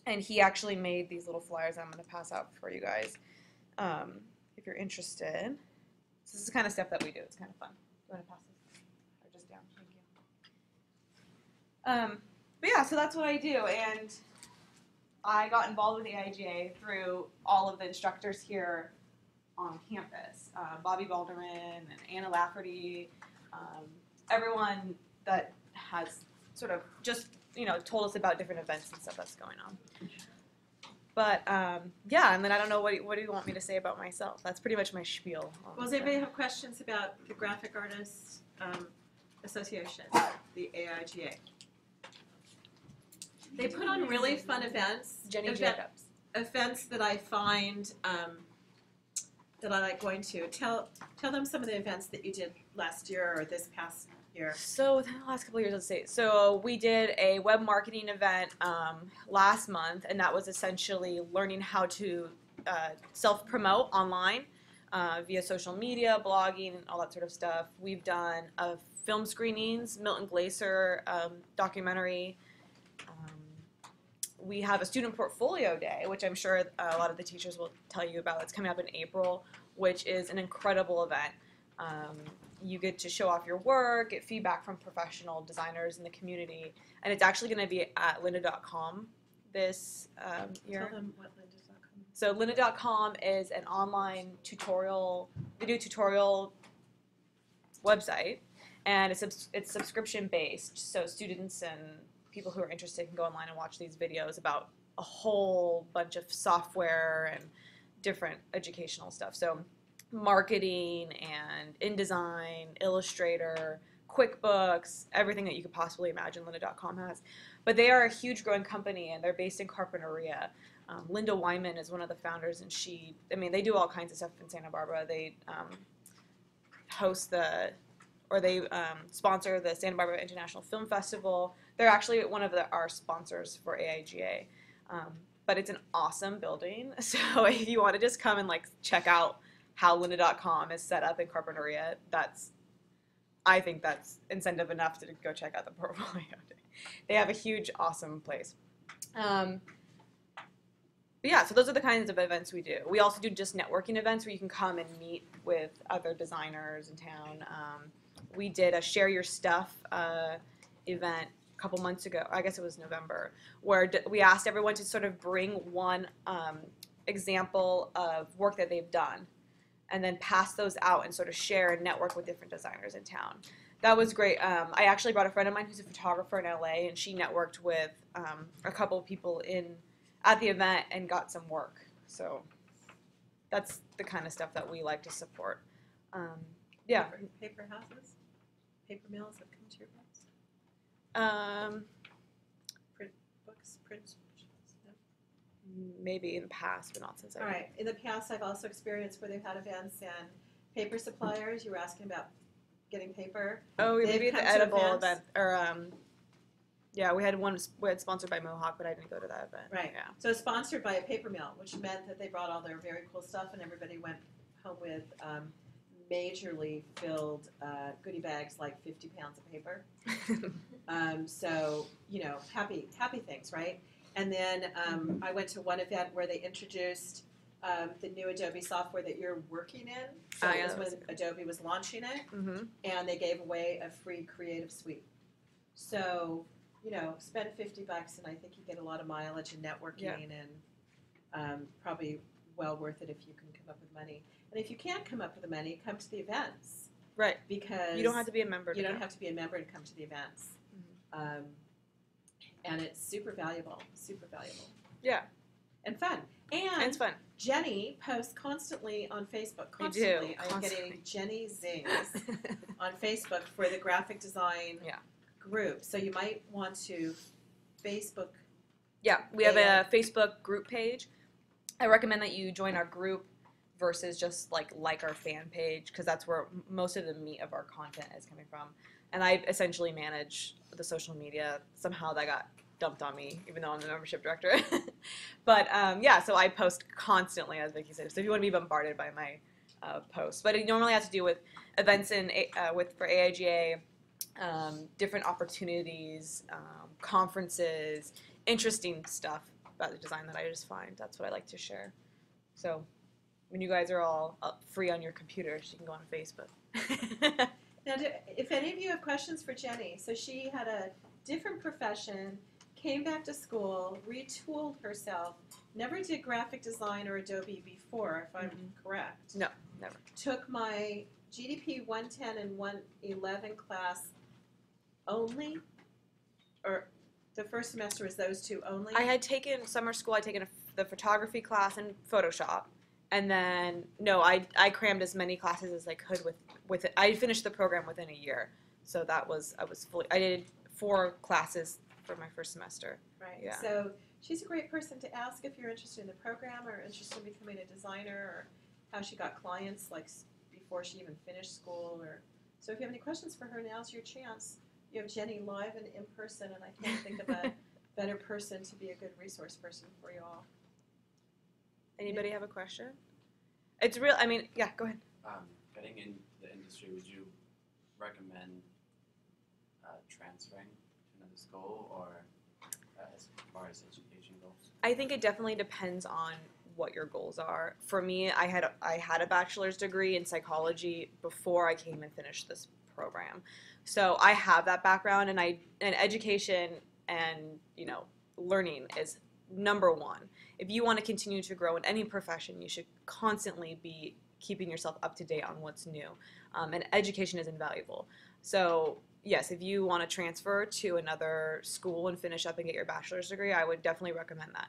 And he actually made these little flyers I'm going to pass out for you guys if you're interested. So this is the kind of stuff that we do. It's kind of fun. You want to pass this? Or just down? Thank you. But yeah, so that's what I do. And I got involved with the AIGA through all of the instructors here on campus. Bobby Balderman and Anna Lafferty, everyone that has sort of just, told us about different events and stuff that's going on. But, yeah, and then I don't know, what do you want me to say about myself? That's pretty much my spiel. Well, does anybody have questions about the Graphic Artists Association, the AIGA? They put on really fun events. Jenny Jacobs. Events that I find that I like going to. Tell them some of the events that you did last year or this past year. So within the last couple of years, let's say, so we did a web marketing event last month, and that was essentially learning how to self-promote online via social media, blogging, and all that sort of stuff. We've done film screenings, Milton Glaser documentary. We have a student portfolio day, which I'm sure a lot of the teachers will tell you about. It's coming up in April, which is an incredible event. You get to show off your work, get feedback from professional designers in the community, and it's actually going to be at lynda.com this year. Tell them what lynda.com is. So lynda.com is an online tutorial, video tutorial website, and it's subscription based, so students and people who are interested can go online and watch these videos about a whole bunch of software and different educational stuff. So marketing and InDesign, Illustrator, QuickBooks, everything that you could possibly imagine Lynda.com has. But they are a huge growing company, and they're based in Carpinteria. Linda Wyman is one of the founders, and they do all kinds of stuff in Santa Barbara. They sponsor the Santa Barbara International Film Festival. They're actually one of our sponsors for AIGA. But it's an awesome building. So if you want to just come and like check out how Lynda.com is set up in Carpinteria, I think that's incentive enough to go check out the portfolio. They have a huge, awesome place. But yeah, so those are the kinds of events we do. We also do just networking events where you can come and meet with other designers in town. We did a Share Your Stuff event a couple months ago, I guess it was November, where we asked everyone to sort of bring one example of work that they've done and then pass those out and sort of share and network with different designers in town. That was great. I actually brought a friend of mine who's a photographer in LA, and she networked with a couple people at the event and got some work. So that's the kind of stuff that we like to support. Yeah. Paper houses? Paper mills that come to your house? Print books? Print? No? Maybe in the past, but not since All right. In the past, I've also experienced where they've had events and paper suppliers. You were asking about getting paper. Oh, They've maybe come the to edible events. event, or yeah, we had sponsored by Mohawk, but I didn't go to that event. Right. Yeah. So sponsored by a paper mill, which meant that they brought all their very cool stuff, and everybody went home with majorly filled goodie bags, like 50 pounds of paper. So happy things, right? And then I went to one event where they introduced the new Adobe software that you're working in. So it was when Adobe was launching it, Mm-hmm. and they gave away a free Creative Suite. So spend $50, and I think you get a lot of mileage and networking, and probably well worth it if you can come up with money. And if you can't come up with the money, come to the events. Right. Because You don't have to be a member. you don't have to be a member to come to the events. And it's super valuable. Yeah. And fun. And it's fun. Jenny posts constantly on Facebook. We do, Constantly. I'm constantly. getting Jenny Zings on Facebook for the graphic design group. So you might want to Facebook. Yeah, we have a Facebook group page. I recommend that you join our group versus just like our fan page, because that's where most of the meat of our content is coming from. And I essentially manage the social media. Somehow that got dumped on me, even though I'm the membership director. But so I post constantly, as Vicki said. So if you want to be bombarded by my posts, but it normally has to do with events for AIGA, different opportunities, conferences, interesting stuff about the design that I just find. That's what I like to share. So when you guys are all free on your computers, you can go on Facebook. Now, if any of you have questions for Jenny, so she had a different profession, came back to school, retooled herself, never did graphic design or Adobe before, if I'm correct. No, never. Took my GDP 110 and 111 class only, or the first semester was those two only? I had taken summer school. I'd taken the photography class and Photoshop, and then I crammed as many classes as I could with it. I finished the program within a year, so I did 4 classes for my first semester. Right. Yeah. So she's a great person to ask if you're interested in the program or interested in becoming a designer, or how she got clients like before she even finished school. Or so if you have any questions for her, now's your chance. You have Jenny live and in person, and I can't think of a better person to be a good resource person for you all. Anybody have a question? It's real. I mean, yeah. Go ahead. Getting in the industry, would you recommend transferring to another school, or as far as education goes? I think it definitely depends on what your goals are. For me, I had a bachelor's degree in psychology before I came and finished this program, so I have that background, and education and learning is number one. If you want to continue to grow in any profession, you should constantly be keeping yourself up to date on what's new, and education is invaluable. So yes, if you want to transfer to another school and finish up and get your bachelor's degree, I would definitely recommend that.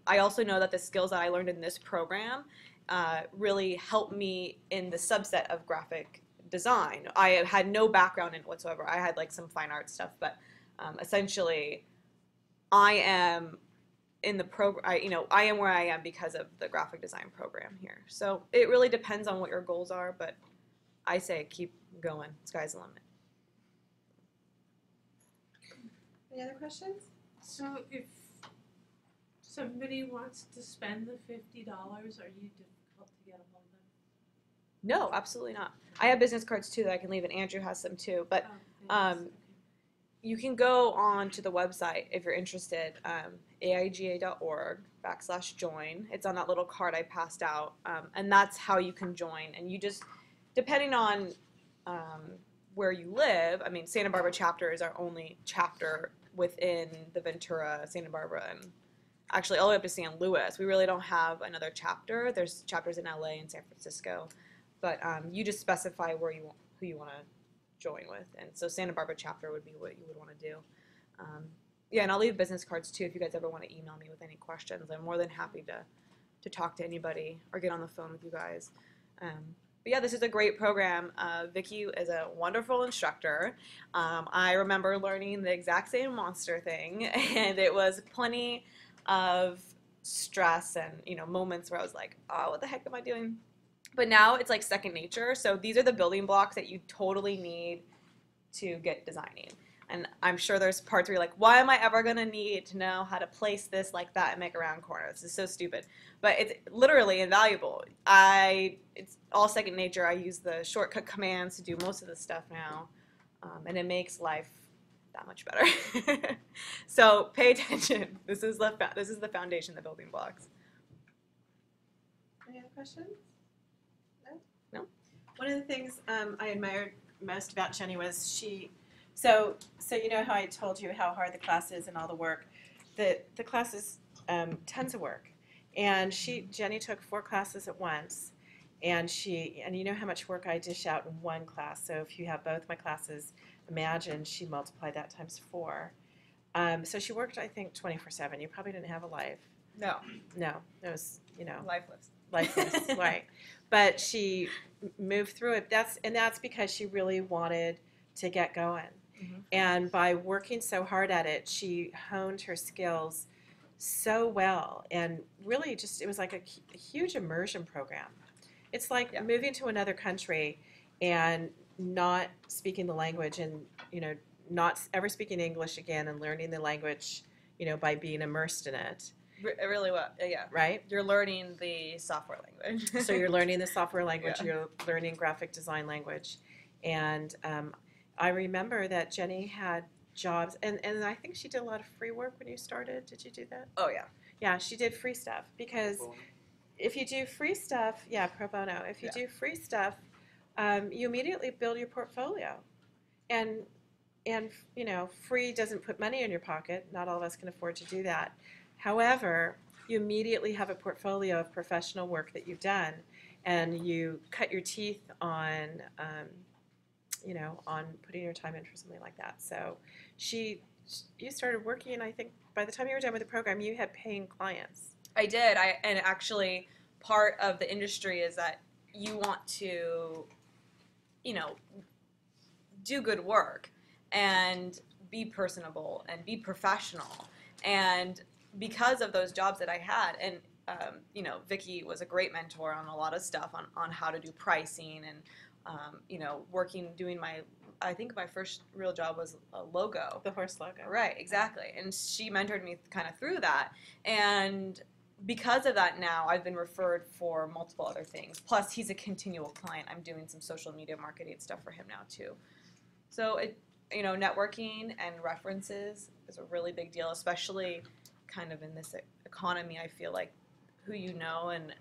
I also know that the skills that I learned in this program really helped me in the subset of graphic design. I had no background in it whatsoever. I had like some fine art stuff, but essentially, I am in the program. I am where I am because of the graphic design program here. So it really depends on what your goals are, but I say keep going. Sky's the limit. Any other questions? So if somebody wants to spend the $50, are you difficult to get a hold of? No, absolutely not. I have business cards too that I can leave, and Andrew has some too. But Thanks. you can go on to the website if you're interested, aiga.org/join. It's on that little card I passed out, and that's how you can join. And you just, depending on where you live, I mean, Santa Barbara chapter is our only chapter within the Ventura, Santa Barbara, and actually all the way up to San Luis. We really don't have another chapter. There's chapters in LA and San Francisco, but you just specify who you want to join with, and so Santa Barbara chapter would be what you would want to do. Yeah, and I'll leave business cards too if you guys ever want to email me with any questions. I'm more than happy to talk to anybody or get on the phone with you guys. But yeah, this is a great program. Vicki is a wonderful instructor. I remember learning the exact same monster thing, and it was plenty of stress and moments where I was like, oh, what the heck am I doing? But now it's like second nature. So these are the building blocks that you totally need to get designing. And I'm sure there's parts where you're like, why am I ever going to need to know how to place this like that and make a round corner? This is so stupid. But it's literally invaluable. It's all second nature. I use the shortcut commands to do most of this stuff now. And it makes life that much better. So pay attention. This is the foundation, the building blocks. Any other questions? No? One of the things I admired most about Jenny was so you know how I told you how hard the class is and all the work. The class is tons of work, and Jenny took 4 classes at once, and you know how much work I dish out in one class. So if you have both my classes, imagine she multiplied that times 4. So she worked, I think, 24/7. You probably didn't have a life. No. No, it was Lifeless. lifeless, right? But she moved through it. That's because she really wanted to get going. Mm-hmm. And by working so hard at it, she honed her skills so well, and really it was like a huge immersion program. It's like moving to another country and not speaking the language, and not ever speaking English again, and learning the language, by being immersed in it. It really was, yeah. Right? You're learning the software language. So you're learning the software language, Yeah. you're learning graphic design language. And I remember that Jenny had jobs, and I think she did a lot of free work when you started. Did you do that? Oh, yeah. Yeah, she did free stuff, because if you do free stuff, pro bono, if you do free stuff, you immediately build your portfolio. And free doesn't put money in your pocket. Not all of us can afford to do that. However, you immediately have a portfolio of professional work that you've done, and you cut your teeth on, on putting your time in for something like that. So you started working, and I think by the time you were done with the program, you had paying clients. I did. And actually, part of the industry is that you want to, do good work and be personable and be professional. And because of those jobs that I had, and Vicki was a great mentor on a lot of stuff on how to do pricing, and doing I think my first real job was a logo. The horse logo. Right, exactly. And she mentored me kind of through that. And because of that, now I've been referred for multiple other things. Plus, he's a continual client. I'm doing some social media marketing stuff for him now too. So networking and references is a really big deal, especially kind of in this economy. I feel like who you know and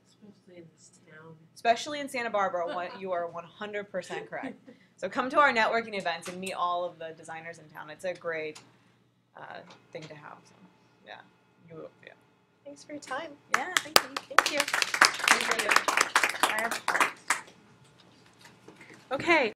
Especially in this town. especially in Santa Barbara, you are 100% correct. So come to our networking events and meet all of the designers in town. It's a great thing to have. So, yeah. Thanks for your time. Yeah, thank you. Thank you. Thank you. Okay.